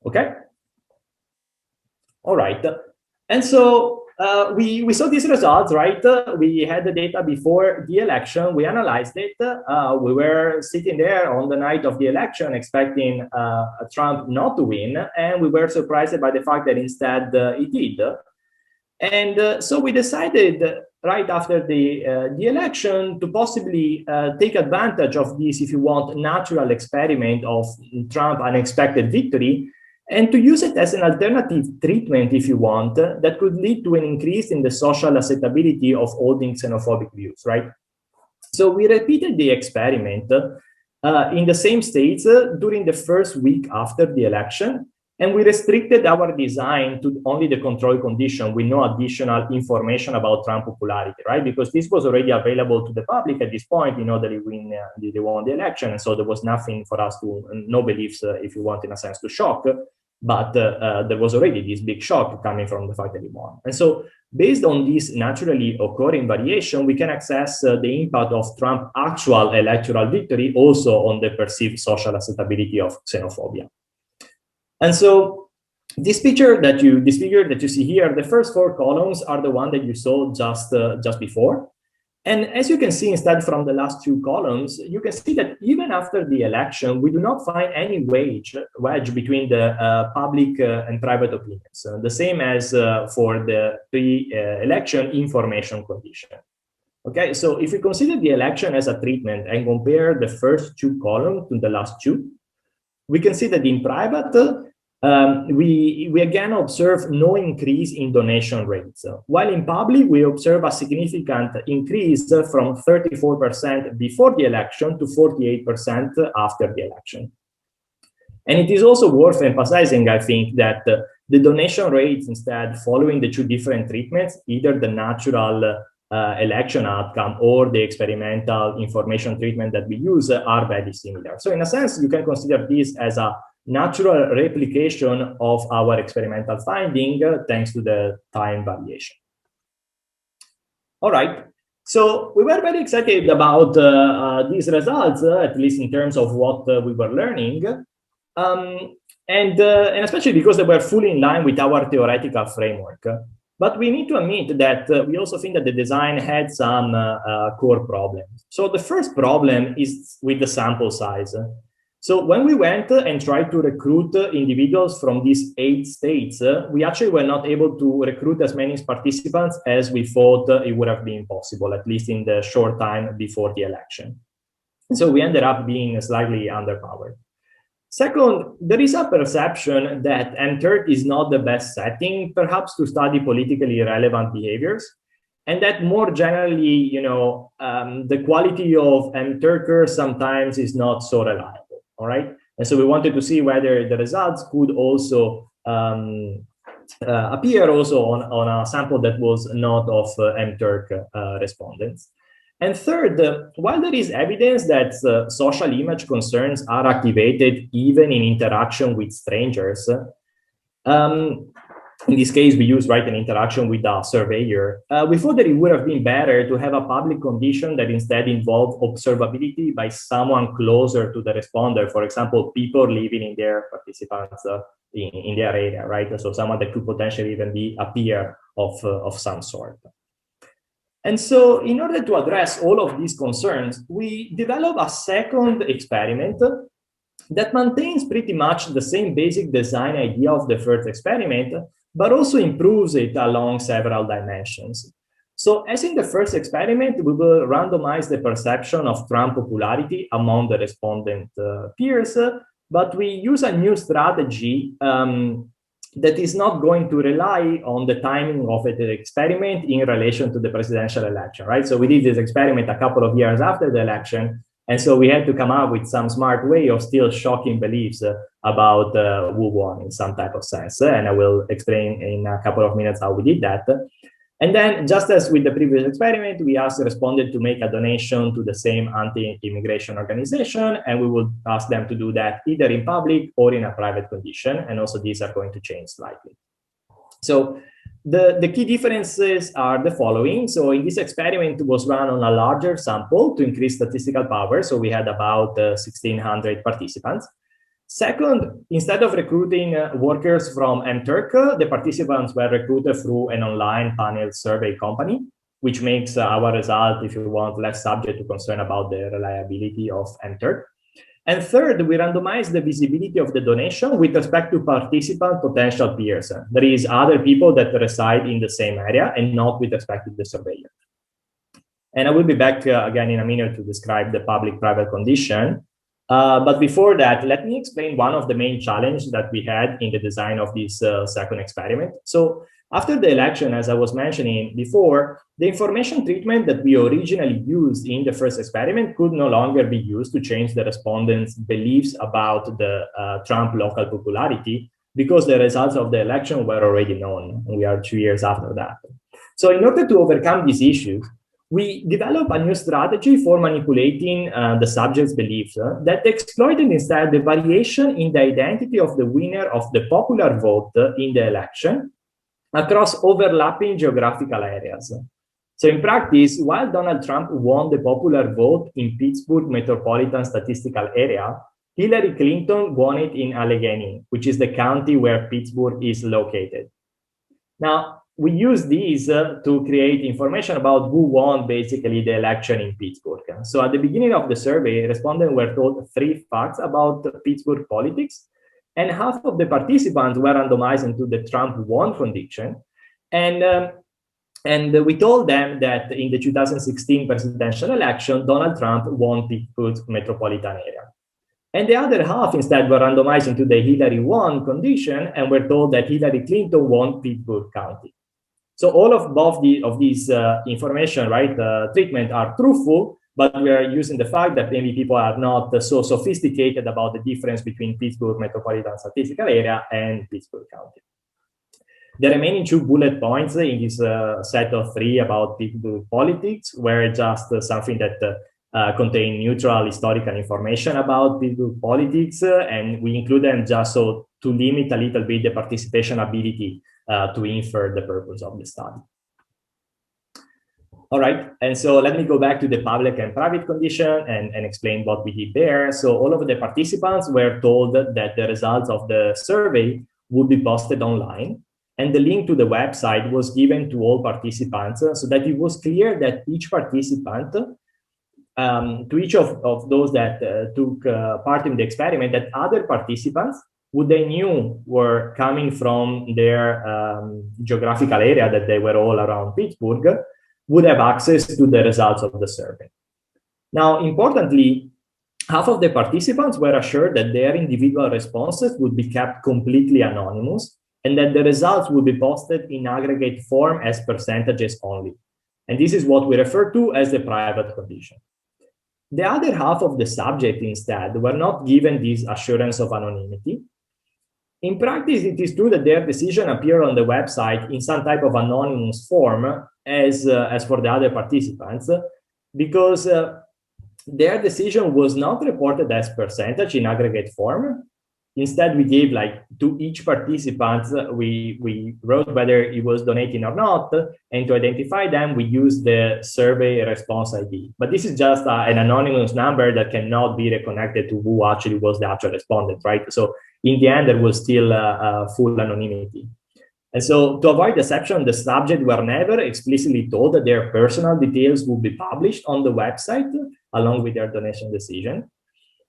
Okay? All right. And so we saw these results, right? We had the data before the election. We analyzed it. We were sitting there on the night of the election expecting Trump not to win. And we were surprised by the fact that instead he did. And so we decided right after the election to possibly take advantage of this, if you want, natural experiment of Trump's unexpected victory, and to use it as an alternative treatment, if you want, that could lead to an increase in the social acceptability of holding xenophobic views, right? So we repeated the experiment in the same states during the first week after the election, and we restricted our design to only the control condition with no additional information about Trump popularity, right? Because this was already available to the public at this point, you know, that they won the election. And so there was nothing for us to, no beliefs, if you want, in a sense, to shock. But there was already this big shock coming from the fact that he won. And so based on this naturally occurring variation, we can access the impact of Trump's actual electoral victory also on the perceived social acceptability of xenophobia. And so this figure that you see here, the first four columns are the one that you saw just before. And as you can see, instead from the last two columns, you can see that even after the election, we do not find any wedge between the public and private opinions. The same as for the pre-election information condition. Okay, so if we consider the election as a treatment and compare the first two columns to the last two, we can see that in private, we again observe no increase in donation rates, while in public we observe a significant increase from 34% before the election to 48% after the election. And it is also worth emphasizing, I think, that the donation rates instead following the two different treatments, either the natural election outcome or the experimental information treatment that we use, are very similar. So in a sense, you can consider this as a natural replication of our experimental finding thanks to the time variation. All right, so we were very excited about these results, at least in terms of what we were learning, and especially because they were fully in line with our theoretical framework. But we need to admit that we also think that the design had some core problems. So the first problem is with the sample size. So when we went and tried to recruit individuals from these 8 states, we actually were not able to recruit as many participants as we thought it would have been possible, at least in the short time before the election. And so we ended up being slightly underpowered. Second, there is a perception that M30 is not the best setting, perhaps, to study politically relevant behaviors, and that more generally, you know, the quality of M30 sometimes is not so reliable. All right, and so we wanted to see whether the results could also appear also on a sample that was not of M30 respondents. And third, while there is evidence that social image concerns are activated even in interaction with strangers, in this case, we use an interaction with a surveyor. We thought that it would have been better to have a public condition that instead involved observability by someone closer to the responder. For example, people living in their participants in their area, right? So someone that could potentially even be a peer of some sort. And so in order to address all of these concerns, we developed a second experiment that maintains pretty much the same basic design idea of the first experiment, but also improves it along several dimensions. So as in the first experiment, we will randomize the perception of Trump popularity among the respondent peers, but we use a new strategy that is not going to rely on the timing of the experiment in relation to the presidential election, right? So we did this experiment a couple of years after the election, And so we had to come up with some smart way of still shocking beliefs about who won in some type of sense. And I will explain in a couple of minutes how we did that. And then, just as with the previous experiment, we asked the respondent to make a donation to the same anti-immigration organization, and we would ask them to do that either in public or in a private condition. And also these are going to change slightly. So the key differences are the following. So in this experiment, it was run on a larger sample to increase statistical power. So we had about 1,600 participants. Second, instead of recruiting workers from MTurk, the participants were recruited through an online panel survey company, which makes our result, if you want, less subject to concern about the reliability of MTurk. And third, we randomized the visibility of the donation with respect to participant potential peers. That is, other people that reside in the same area and not with respect to the surveyor. And I will be back again in a minute to describe the public-private condition. But before that, let me explain one of the main challenges that we had in the design of this second experiment. So after the election, as I was mentioning before, the information treatment that we originally used in the first experiment could no longer be used to change the respondents' beliefs about the Trump local popularity because the results of the election were already known. We are 2 years after that. So in order to overcome these issues, we developed a new strategy for manipulating the subject's beliefs that exploited instead the variation in the identity of the winner of the popular vote in the election across overlapping geographical areas. So in practice, while Donald Trump won the popular vote in Pittsburgh metropolitan statistical area, Hillary Clinton won it in Allegheny, which is the county where Pittsburgh is located. Now, we use these to create information about who won basically the election in Pittsburgh. So at the beginning of the survey, respondents were told 3 facts about Pittsburgh politics, and half of the participants were randomized into the Trump won condition. And we told them that in the 2016 presidential election, Donald Trump won Pittsburgh metropolitan area. And the other half instead were randomized into the Hillary won condition and were told that Hillary Clinton won Pittsburgh County. So all of both of these information, right, treatment are truthful, but we are using the fact that maybe people are not so sophisticated about the difference between Pittsburgh metropolitan statistical area and Pittsburgh County. The remaining 2 bullet points in this set of 3 about Pittsburgh politics were just something that contain neutral historical information about Pittsburgh politics, and we include them just so to limit a little bit the participation ability to infer the purpose of the study. All right, and so let me go back to the public and private condition and explain what we did there. So all of the participants were told that the results of the survey would be posted online, and the link to the website was given to all participants so that it was clear that each participant, to each of those that took part in the experiment, that other participants who they knew were coming from their geographical area, that they were all around Pittsburgh, would have access to the results of the survey. Now, importantly, half of the participants were assured that their individual responses would be kept completely anonymous and that the results would be posted in aggregate form as percentages only. And this is what we refer to as the private condition. The other half of the subject instead were not given this assurance of anonymity. In practice, it is true that their decision appeared on the website in some type of anonymous form as for the other participants, because their decision was not reported as percentage in aggregate form. Instead, we gave to each participant, we wrote whether it was donating or not, and to identify them, we used the survey response ID. But this is just an anonymous number that cannot be reconnected to who actually was the actual respondent, right? So in the end, there was still full anonymity. And so to avoid deception, the subject were never explicitly told that their personal details would be published on the website along with their donation decision.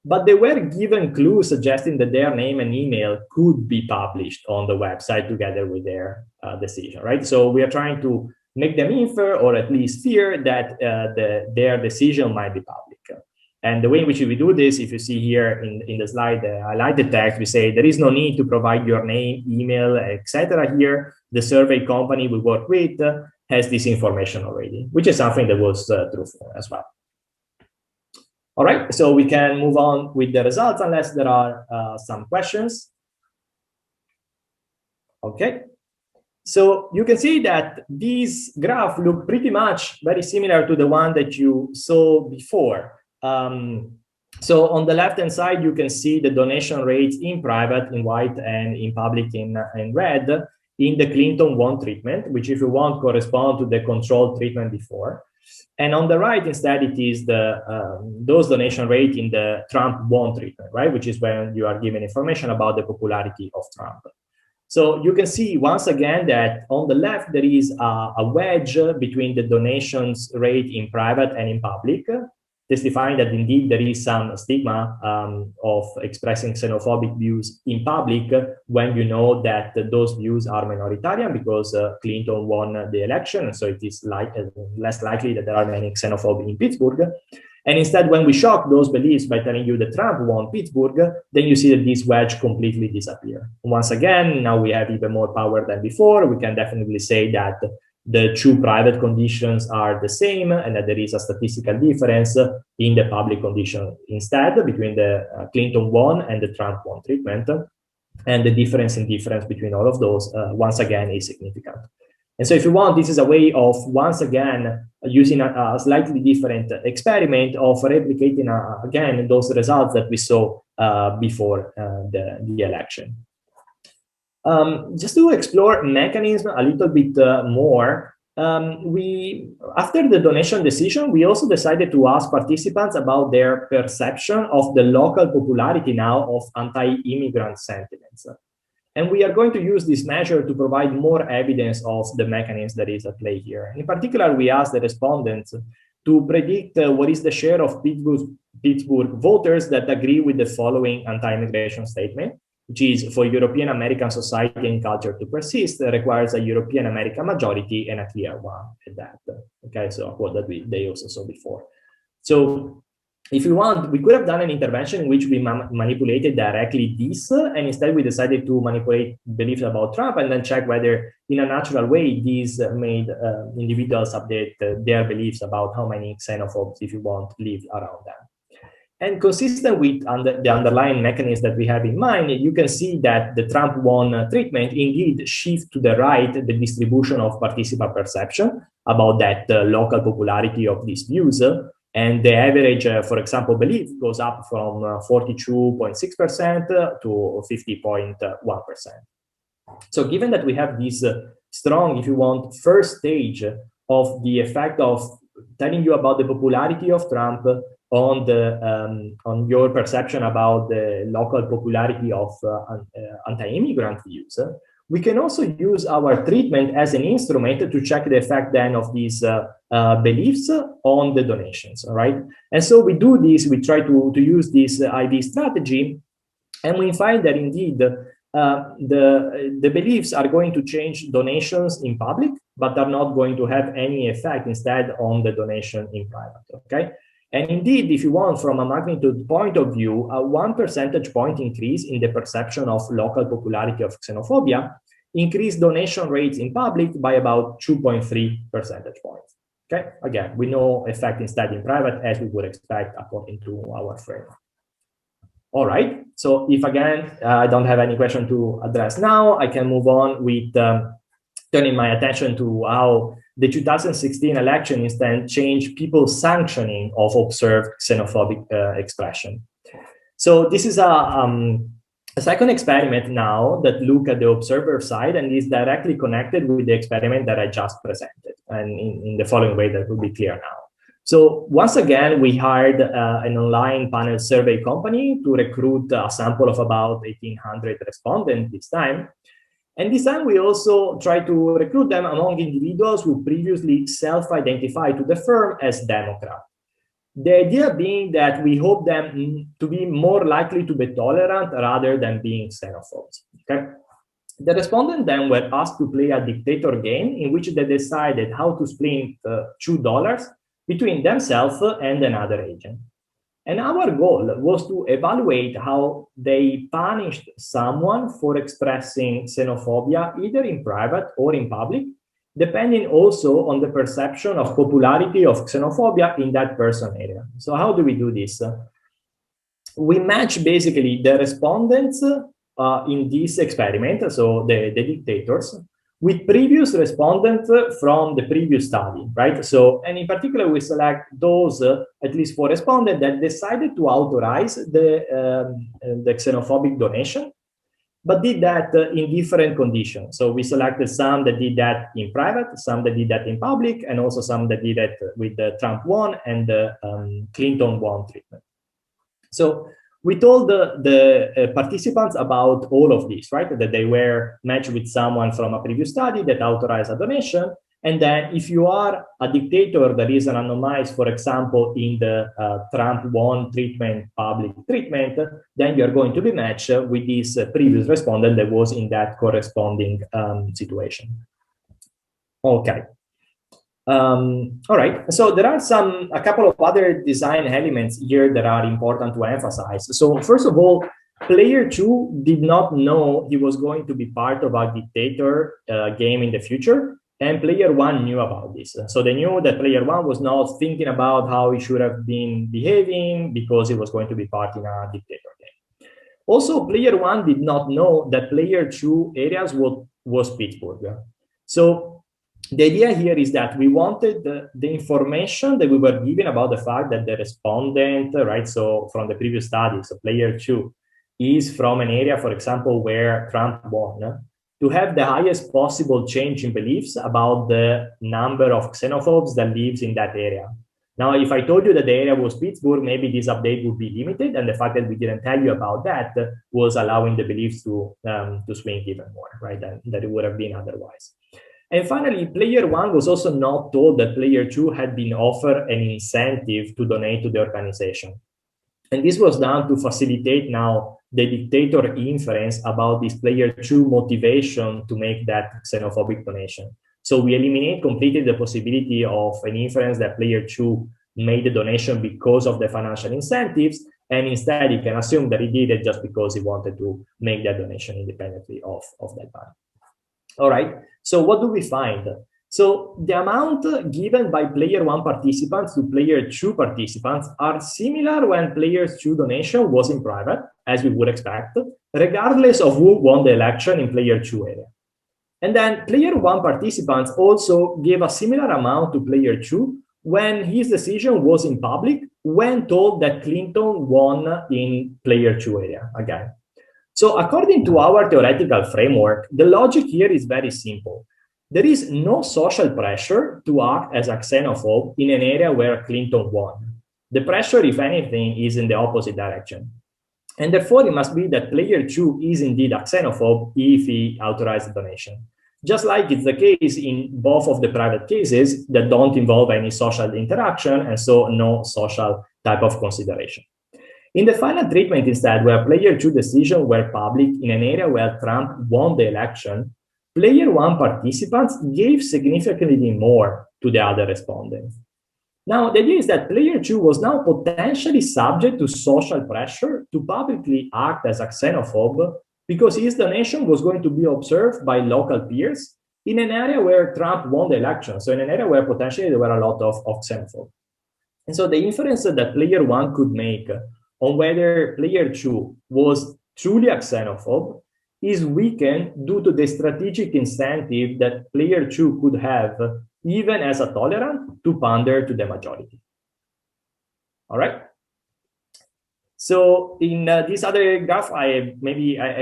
But they were given clues suggesting that their name and email could be published on the website together with their decision, right? So we are trying to make them infer or at least fear that their decision might be public. And the way in which we do this, if you see here in the slide, I highlight the text, we say there is no need to provide your name, email, etc. Here, the survey company we work with has this information already, which is something that was truthful as well. All right, so we can move on with the results unless there are some questions. Okay, so you can see that these graphs look pretty much very similar to the one that you saw before. So on the left-hand side, you can see the donation rates in private in white and in public in red in the Clinton 1 treatment, which if you want correspond to the control treatment before. And on the right, instead, it is the those donation rate in the Trump 1 treatment, right? Which is when you are given information about the popularity of Trump. So you can see once again that on the left, there is a wedge between the donations rate in private and in public, testifying that indeed there is some stigma of expressing xenophobic views in public when you know that those views are minoritarian because Clinton won the election. And so it is less likely that there are many xenophobes in Pittsburgh. And instead, when we shock those beliefs by telling you that Trump won Pittsburgh, then you see that this wedge completely disappears. Once again, now we have even more power than before. We can definitely say that the two private conditions are the same and that there is a statistical difference in the public condition instead between the Clinton 1 and the Trump 1 treatment. And the difference between all of those, once again, is significant. And so if you want, this is a way of, once again, using a slightly different experiment of replicating, again, those results that we saw before the election. Just to explore mechanism a little bit more, after the donation decision, we also decided to ask participants about their perception of the local popularity now of anti-immigrant sentiments. And we are going to use this measure to provide more evidence of the mechanism that is at play here. In particular, we asked the respondents to predict what is the share of Pittsburgh voters that agree with the following anti-immigration statement, which is, for European American society and culture to persist, requires a European American majority and a clear one at that. Okay, so a quote that they also saw before. So if you want, we could have done an intervention in which we manipulated directly this, and instead we decided to manipulate beliefs about Trump and then check whether, in a natural way, these made individuals update their beliefs about how many xenophobes, if you want, live around them. And consistent with the underlying mechanism that we have in mind, you can see that the Trump 1 treatment indeed shifts to the right the distribution of participant perception about that local popularity of these views. And the average, for example, belief goes up from 42.6% to 50.1%. So given that we have this strong, if you want, first stage of the effect of telling you about the popularity of Trump on your perception about the local popularity of anti-immigrant views, we can also use our treatment as an instrument to check the effect then of these beliefs on the donations, all right? And so we do this, we try to use this IV strategy, and we find that indeed the beliefs are going to change donations in public, but are not going to have any effect instead on the donation in private, okay? And indeed, if you want, from a magnitude point of view, a 1 percentage point increase in the perception of local popularity of xenophobia increased donation rates in public by about 2.3 percentage points. Okay, again, we know effect instead in private as we would expect according to our framework. All right, so if again, I don't have any question to address now, I can move on with turning my attention to how the 2016 election instead changed people's sanctioning of observed xenophobic expression. So this is a second experiment now that look at the observer side and is directly connected with the experiment that I just presented, and in the following way that will be clear now. So once again, we hired an online panel survey company to recruit a sample of about 1,800 respondents this time. And this time we also try to recruit them among individuals who previously self-identified to the firm as Democrat. The idea being that we hope them to be more likely to be tolerant rather than being xenophobes. Okay? The respondents then were asked to play a dictator game in which they decided how to split $2 between themselves and another agent. And our goal was to evaluate how they punished someone for expressing xenophobia either in private or in public, depending also on the perception of popularity of xenophobia in that person area. So how do we do this? We match basically the respondents in this experiment, so the dictators, with previous respondents from the previous study, right? So, and in particular, we select those, at least 4 respondents that decided to authorize the xenophobic donation, but did that in different conditions. So we selected some that did that in private, some that did that in public, and also some that did that with the Trump 1 and the Clinton 1 treatment. So we told the participants about all of this, right? That they were matched with someone from a previous study that authorized a donation. And then if you are a dictator that is randomized, for example, in the Trump 1 treatment, public treatment, then you're going to be matched with this previous respondent that was in that corresponding situation. Okay. All right, so there are a couple of other design elements here that are important to emphasize. So first of all, player 2 did not know he was going to be part of a dictator game in the future, and player 1 knew about this. So they knew that player 1 was not thinking about how he should have been behaving because he was going to be part in a dictator game. Also, player 1 did not know that player 2 areas was Pittsburgh. So the idea here is that we wanted the information that we were given about the fact that the respondent, right, so from the previous study, so player 2, is from an area, for example, where Trump won, to have the highest possible change in beliefs about the number of xenophobes that lives in that area. Now, if I told you that the area was Pittsburgh, maybe this update would be limited, and the fact that we didn't tell you about that was allowing the beliefs to swing even more, right, than it would have been otherwise. And finally, player 1 was also not told that player 2 had been offered an incentive to donate to the organization. And this was done to facilitate now the dictator inference about this player 2 motivation to make that xenophobic donation. So we eliminate completely the possibility of an inference that player 2 made the donation because of the financial incentives, and instead he can assume that he did it just because he wanted to make that donation independently of that money. All right, so what do we find? So the amount given by player 1 participants to player 2 participants are similar when player 2 donation was in private, as we would expect, regardless of who won the election in player 2 area. And then player 1 participants also gave a similar amount to player 2 when his decision was in public, when told that Clinton won in player 2 area again. So according to our theoretical framework, the logic here is very simple. There is no social pressure to act as a xenophobe in an area where Clinton won. The pressure, if anything, is in the opposite direction. And therefore, it must be that player 2 is indeed a xenophobe if he authorized the donation. Just like it's the case in both of the private cases that don't involve any social interaction, and so no social type of consideration. In the final treatment, instead, where player 2 decisions were public in an area where Trump won the election, player 1 participants gave significantly more to the other respondents. Now, the idea is that player 2 was now potentially subject to social pressure to publicly act as a xenophobe because his donation was going to be observed by local peers in an area where Trump won the election, so in an area where potentially there were a lot of xenophobes. And so the inference that player 1 could make on whether player 2 was truly a xenophobe is weakened due to the strategic incentive that player 2 could have, even as a tolerant, to pander to the majority. All right. So in this other graph, I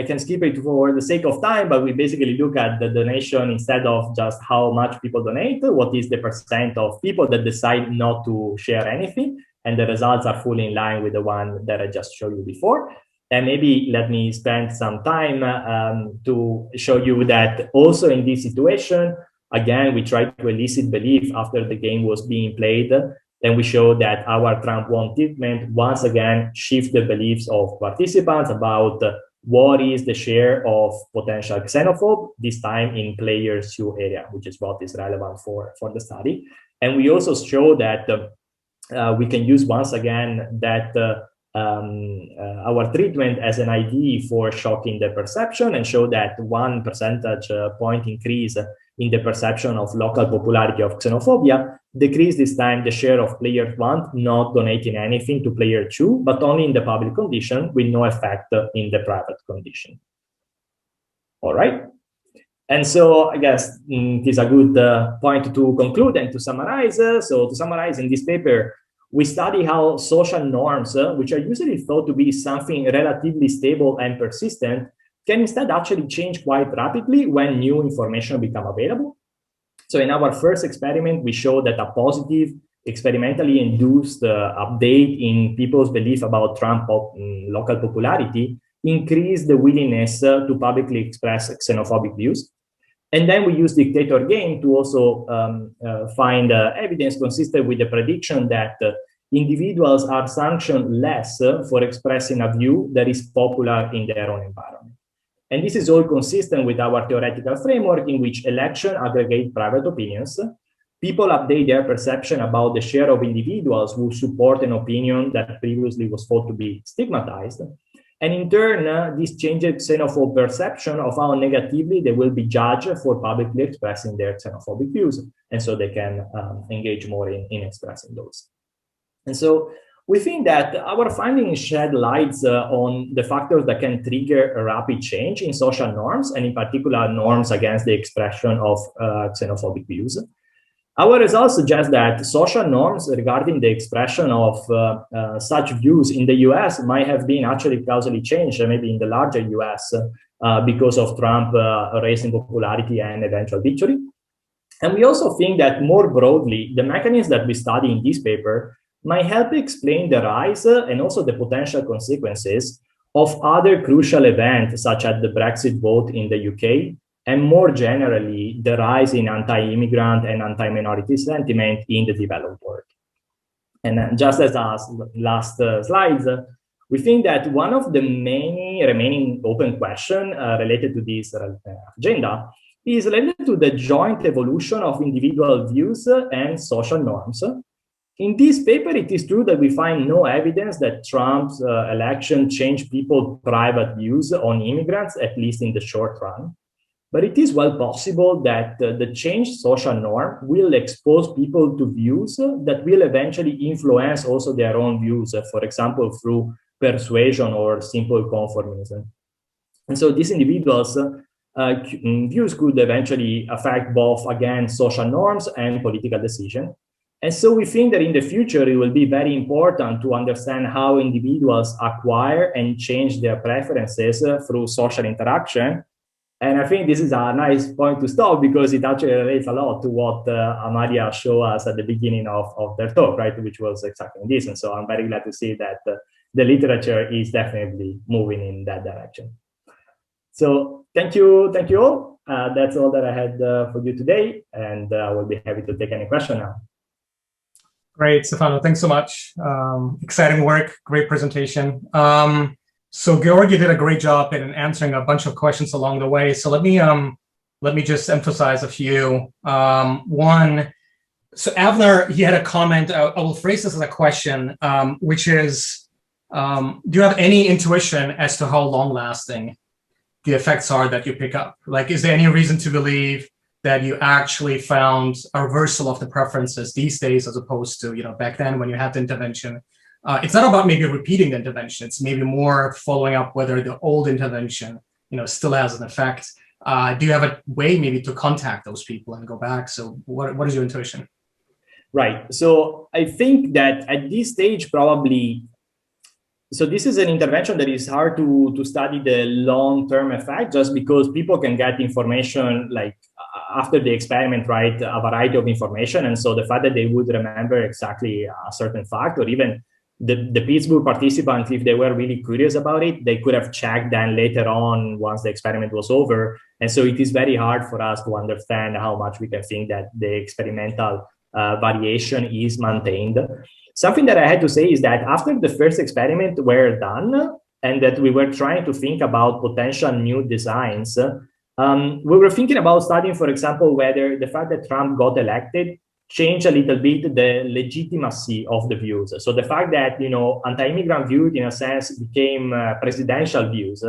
can skip it for the sake of time, but we basically look at the donation instead of just how much people donate, what is the percent of people that decide not to share anything. And the results are fully in line with the one that I just showed you before. And maybe let me spend some time to show you that also in this situation, again, we tried to elicit belief after the game was being played. Then we show that our Trump 1 treatment once again shift the beliefs of participants about what is the share of potential xenophobe, this time in player 2 area, which is what is relevant for the study. And we also show that we can use once again that our treatment as an idea for shocking the perception, and show that 1 percentage point increase in the perception of local popularity of xenophobia decrease this time the share of player 1 not donating anything to player 2, but only in the public condition with no effect in the private condition. All right. And so I guess it is a good point to conclude and to summarize. So to summarize, in this paper, we study how social norms, which are usually thought to be something relatively stable and persistent, can instead actually change quite rapidly when new information become available. So in our first experiment, we showed that a positive, experimentally induced update in people's belief about Trump local popularity increased the willingness to publicly express xenophobic views. And then we use dictator game to also find evidence consistent with the prediction that individuals are sanctioned less for expressing a view that is popular in their own environment. And this is all consistent with our theoretical framework in which election aggregate private opinions. People update their perception about the share of individuals who support an opinion that previously was thought to be stigmatized. And in turn, this changes xenophobe perception of how negatively they will be judged for publicly expressing their xenophobic views. And so they can engage more in expressing those. And so we think that our findings shed lights on the factors that can trigger a rapid change in social norms, and in particular norms against the expression of xenophobic views. Our results suggest that social norms regarding the expression of such views in the US might have been actually causally changed, maybe in the larger US, because of Trump raising popularity and eventual victory. And we also think that more broadly, the mechanisms that we study in this paper might help explain the rise and also the potential consequences of other crucial events, such as the Brexit vote in the UK, and more generally, the rise in anti-immigrant and anti-minority sentiment in the developed world. And just as our last slides, we think that one of the many remaining open questions related to this agenda is related to the joint evolution of individual views and social norms. In this paper, it is true that we find no evidence that Trump's election changed people's private views on immigrants, at least in the short run. But it is well possible that the changed social norm will expose people to views that will eventually influence also their own views, for example, through persuasion or simple conformism. And so these individuals' views could eventually affect both, again, social norms and political decisions. And so we think that in the future, it will be very important to understand how individuals acquire and change their preferences through social interaction. And I think this is a nice point to stop because it actually relates a lot to what Amalia showed us at the beginning of their talk, right, which was exactly this. And so I'm very glad to see that the literature is definitely moving in that direction. So thank you all. That's all that I had for you today, and I will be happy to take any question now. Great, Stefano, thanks so much. Exciting work, great presentation. So Georgi did a great job in answering a bunch of questions along the way. So let me just emphasize a few. One, so Avner, he had a comment. I will phrase this as a question, which is, do you have any intuition as to how long-lasting the effects are that you pick up? Like, is there any reason to believe that you actually found a reversal of the preferences these days as opposed to, back then when you had the intervention? It's not about maybe repeating the intervention. It's maybe more following up whether the old intervention, still has an effect. Do you have a way maybe to contact those people and go back? So what is your intuition? Right. So I think that at this stage, probably, so this is an intervention that is hard to study the long-term effect just because people can get information like after the experiment, right, a variety of information. And so the fact that they would remember exactly a certain fact, or even the Pittsburgh participants, if they were really curious about it, they could have checked then later on once the experiment was over. And so it is very hard for us to understand how much we can think that the experimental variation is maintained. Something that I had to say is that after the first experiment were done and that we were trying to think about potential new designs, we were thinking about studying, for example, whether the fact that Trump got elected changed a little bit the legitimacy of the views. So the fact that, anti-immigrant views, in a sense, became presidential views,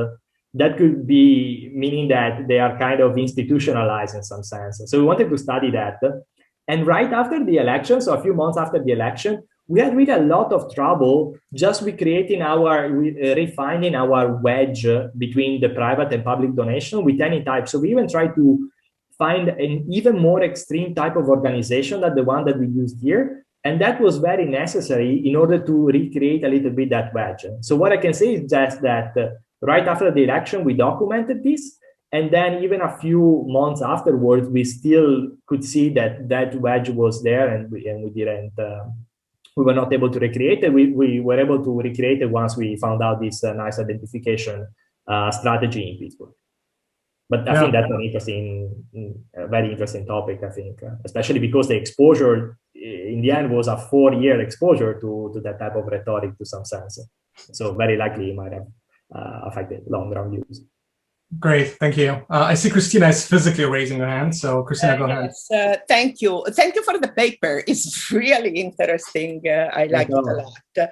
that could be meaning that they are kind of institutionalized in some sense. So we wanted to study that. And right after the election, so a few months after the election, we had really a lot of trouble just refining our wedge between the private and public donation with any type. So we even tried to find an even more extreme type of organization than the one that we used here. And that was very necessary in order to recreate a little bit that wedge. So what I can say is just that right after the election, we documented this. And then even a few months afterwards, we still could see that that wedge was there, and we didn't, we were not able to recreate it. We were able to recreate it once we found out this nice identification strategy in Pittsburgh. But I think that's a very interesting topic, I think, especially because the exposure in the end was a 4-year exposure to that type of rhetoric to some sense. So very likely it might have affected long-run views. Great, thank you. I see Christina is physically raising her hand, so Christina, go ahead. Yes, thank you. Thank you for the paper. It's really interesting. I like it a lot.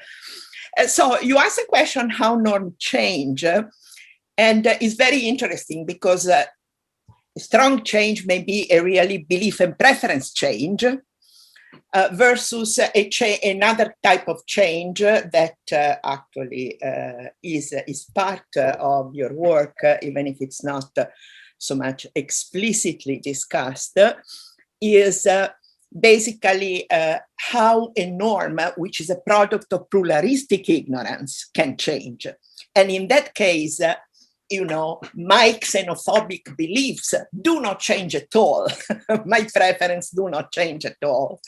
So you asked a question, how norms change, and it's very interesting because strong change may be a really belief and preference change versus another type of change that actually is part of your work, even if it's not so much explicitly discussed, is basically how a norm, which is a product of pluralistic ignorance, can change. And in that case, my xenophobic beliefs do not change at all. My preference do not change at all.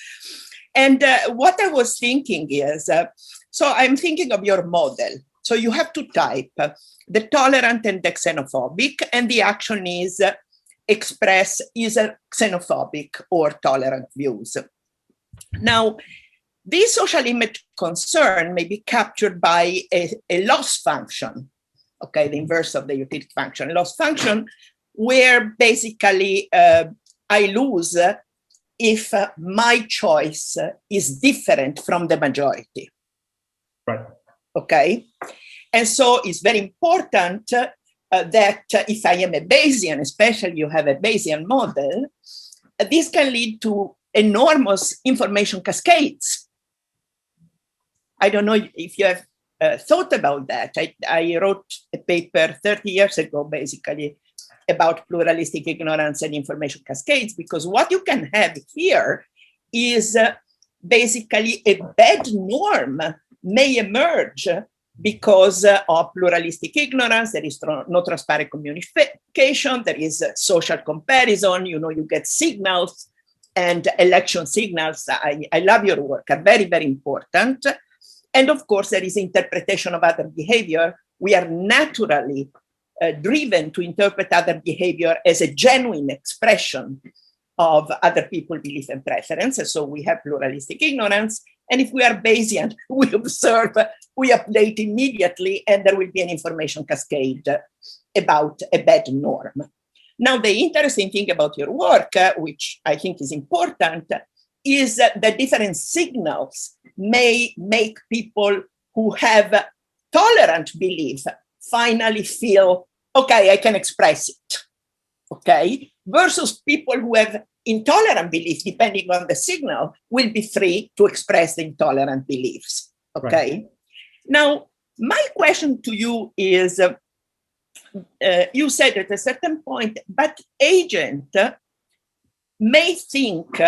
And what I was thinking is, so I'm thinking of your model. So you have to type the tolerant and the xenophobic, and the action is express either xenophobic or tolerant views. Now, this social image concern may be captured by a loss function. Okay, the inverse of the utility function, loss function, where basically I lose if my choice is different from the majority. Right. Okay, and so it's very important that if I am a Bayesian, especially you have a Bayesian model, this can lead to enormous information cascades. I don't know if you have thought about that. I wrote a paper 30 years ago, basically, about pluralistic ignorance and information cascades, because what you can have here is basically a bad norm may emerge because of pluralistic ignorance. There is no transparent communication, there is social comparison, you get signals, and election signals, I love your work, are very, very important. And of course, there is interpretation of other behavior. We are naturally driven to interpret other behavior as a genuine expression of other people's belief and preference. And so we have pluralistic ignorance. And if we are Bayesian, we observe, we update immediately, and there will be an information cascade about a bad norm. Now, the interesting thing about your work, which I think is important, is that the different signals may make people who have tolerant belief finally feel, okay, I can express it, okay? Versus people who have intolerant belief, depending on the signal, will be free to express the intolerant beliefs, okay? Right. Now, my question to you is, you said at a certain point, but agent may think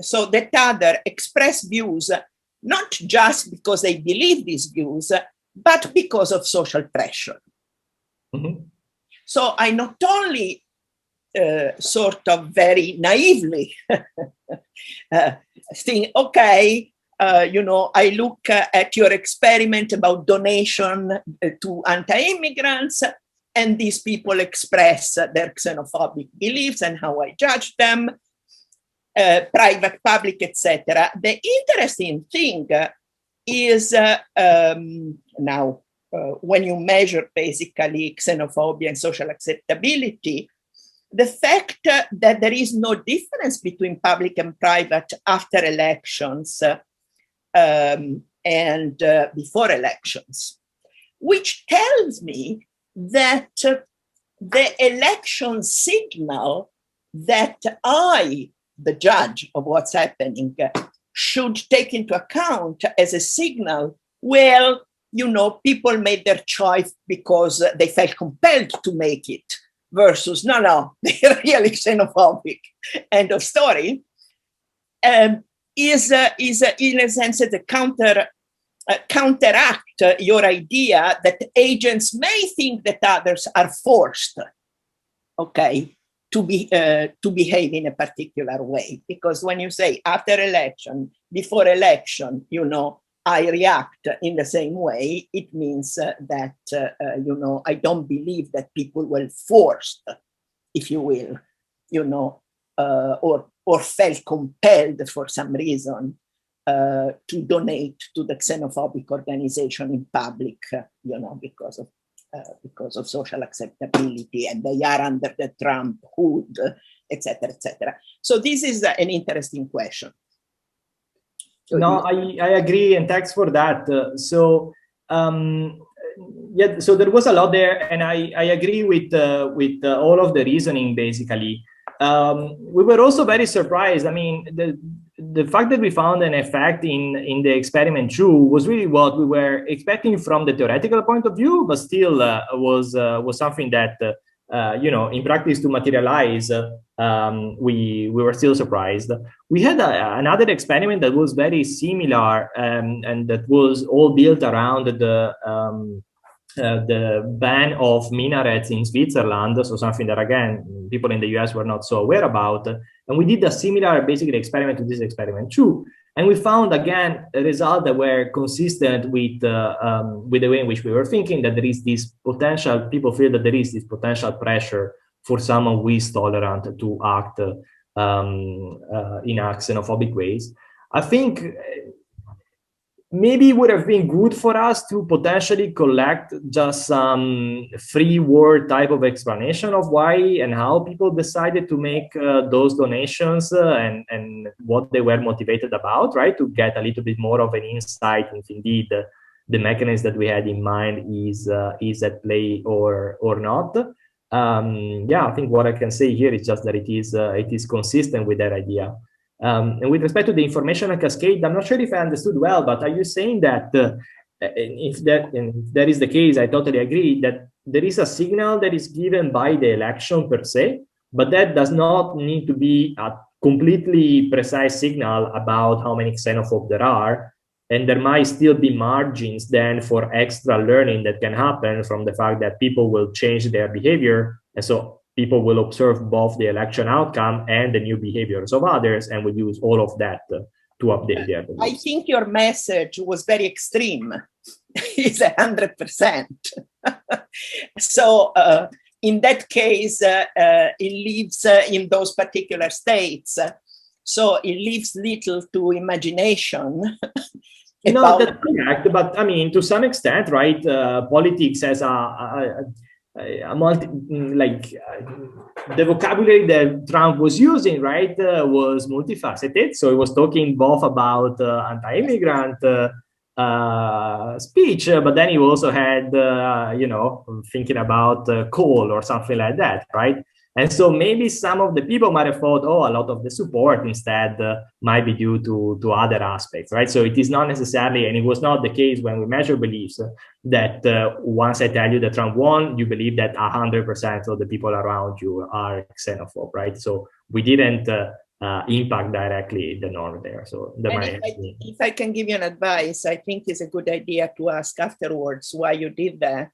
so that other express views, not just because they believe these views, but because of social pressure. Mm-hmm. So I not only sort of very naively think, okay, I look at your experiment about donation to anti-immigrants, and these people express their xenophobic beliefs and how I judge them. Private, public, etc. The interesting thing is now when you measure basically xenophobia and social acceptability, the fact that there is no difference between public and private after elections and before elections, which tells me that the election signal that I, the judge of what's happening, should take into account as a signal, well, you know, people made their choice because they felt compelled to make it, versus, no, they're really xenophobic, end of story, is in a sense the counteract your idea that agents may think that others are forced, okay, to behave in a particular way. Because when you say after election, before election, you know, I react in the same way, it means that, you know, I don't believe that people were forced, if you will, you know, or felt compelled for some reason to donate to the xenophobic organization in public, you know, because of social acceptability, and they are under the Trump hood, etc., etc. So this is an interesting question. No, I agree, and thanks for that. Yeah, so there was a lot there, and I agree with all of the reasoning, basically. We were also very surprised. I mean, the fact that we found an effect in the experiment 2 was really what we were expecting from the theoretical point of view, but still was something that, you know, in practice to materialize, we were still surprised. We had another experiment that was very similar, and that was all built around the ban of minarets in Switzerland, so something that, again, people in the US were not so aware about. And we did a similar, basically, experiment to this experiment 2. And we found, again, a result that were consistent with the way in which we were thinking, that there is this potential, people feel that there is this potential pressure for someone who is tolerant to act in xenophobic ways. I think maybe it would have been good for us to potentially collect just some free word type of explanation of why and how people decided to make those donations and what they were motivated about, right? To get a little bit more of an insight if indeed the mechanism that we had in mind is at play or not. Yeah, I think what I can say here is just that it is consistent with that idea. And with respect to the informational cascade, I'm not sure if I understood well, but are you saying that if that is the case, I totally agree that there is a signal that is given by the election per se, but that does not need to be a completely precise signal about how many xenophobes there are. And there might still be margins then for extra learning that can happen from the fact that people will change their behavior. And so people will observe both the election outcome and the new behaviors of others, and will use all of that to update their beliefs. I think your message was very extreme. It's 100%. So in that case, it lives in those particular states. So it leaves little to imagination. No, that's correct. But I mean, to some extent, right? Politics has a the vocabulary that Trump was using, right, was multifaceted. So he was talking both about anti-immigrant speech, but then he also had, you know, thinking about coal or something like that, right? And so maybe some of the people might have thought, oh, a lot of the support instead might be due to other aspects, right? So it is not necessarily, and it was not the case when we measure beliefs, that once I tell you that Trump won, you believe that 100% of the people around you are xenophobe, right? So we didn't impact directly the norm there. So if I can give you an advice, I think it's a good idea to ask afterwards why you did that.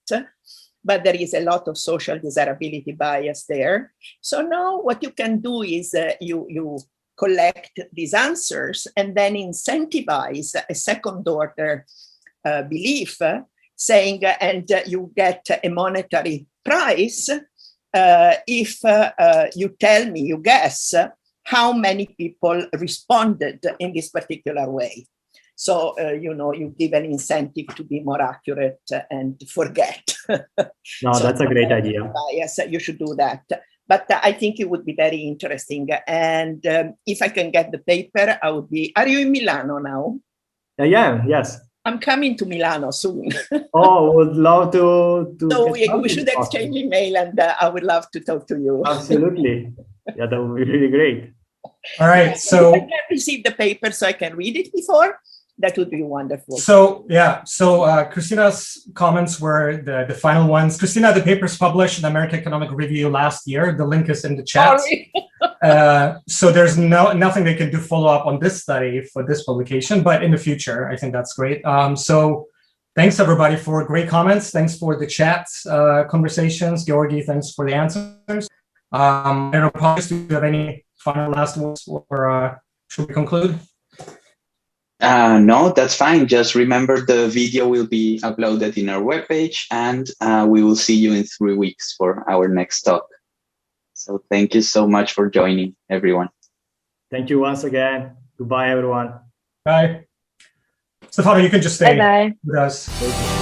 But there is a lot of social desirability bias there. So now what you can do is you collect these answers and then incentivize a second order belief, saying, and you get a monetary prize if you tell me, you guess, how many people responded in this particular way. So, you know, you give an incentive to be more accurate and forget. No, so that's a great idea. Yes, you should do that. But I think it would be very interesting. And if I can get the paper, I would be. Are you in Milano now? Yeah, yes. I'm coming to Milano soon. Oh, would love to. So we should exchange email, and I would love to talk to you. Absolutely. Yeah, that would be really great. All right. So if I can receive the paper so I can read it before, that would be wonderful. So yeah, so Christina's comments were the final ones. Christina, the paper's published in the American Economic Review last year. The link is in the chat. So there's nothing they can do follow up on this study for this publication, but in the future, I think that's great. So thanks everybody for great comments. Thanks for the chat conversations. Georgi, thanks for the answers. I don't know, Paulius, do you have any final last words, or should we conclude? No, that's fine. Just remember the video will be uploaded in our webpage, and we will see you in 3 weeks for our next talk. So thank you so much for joining, everyone. Thank you once again. Goodbye, everyone. Bye. Stefano, you can just stay Bye-bye. with us.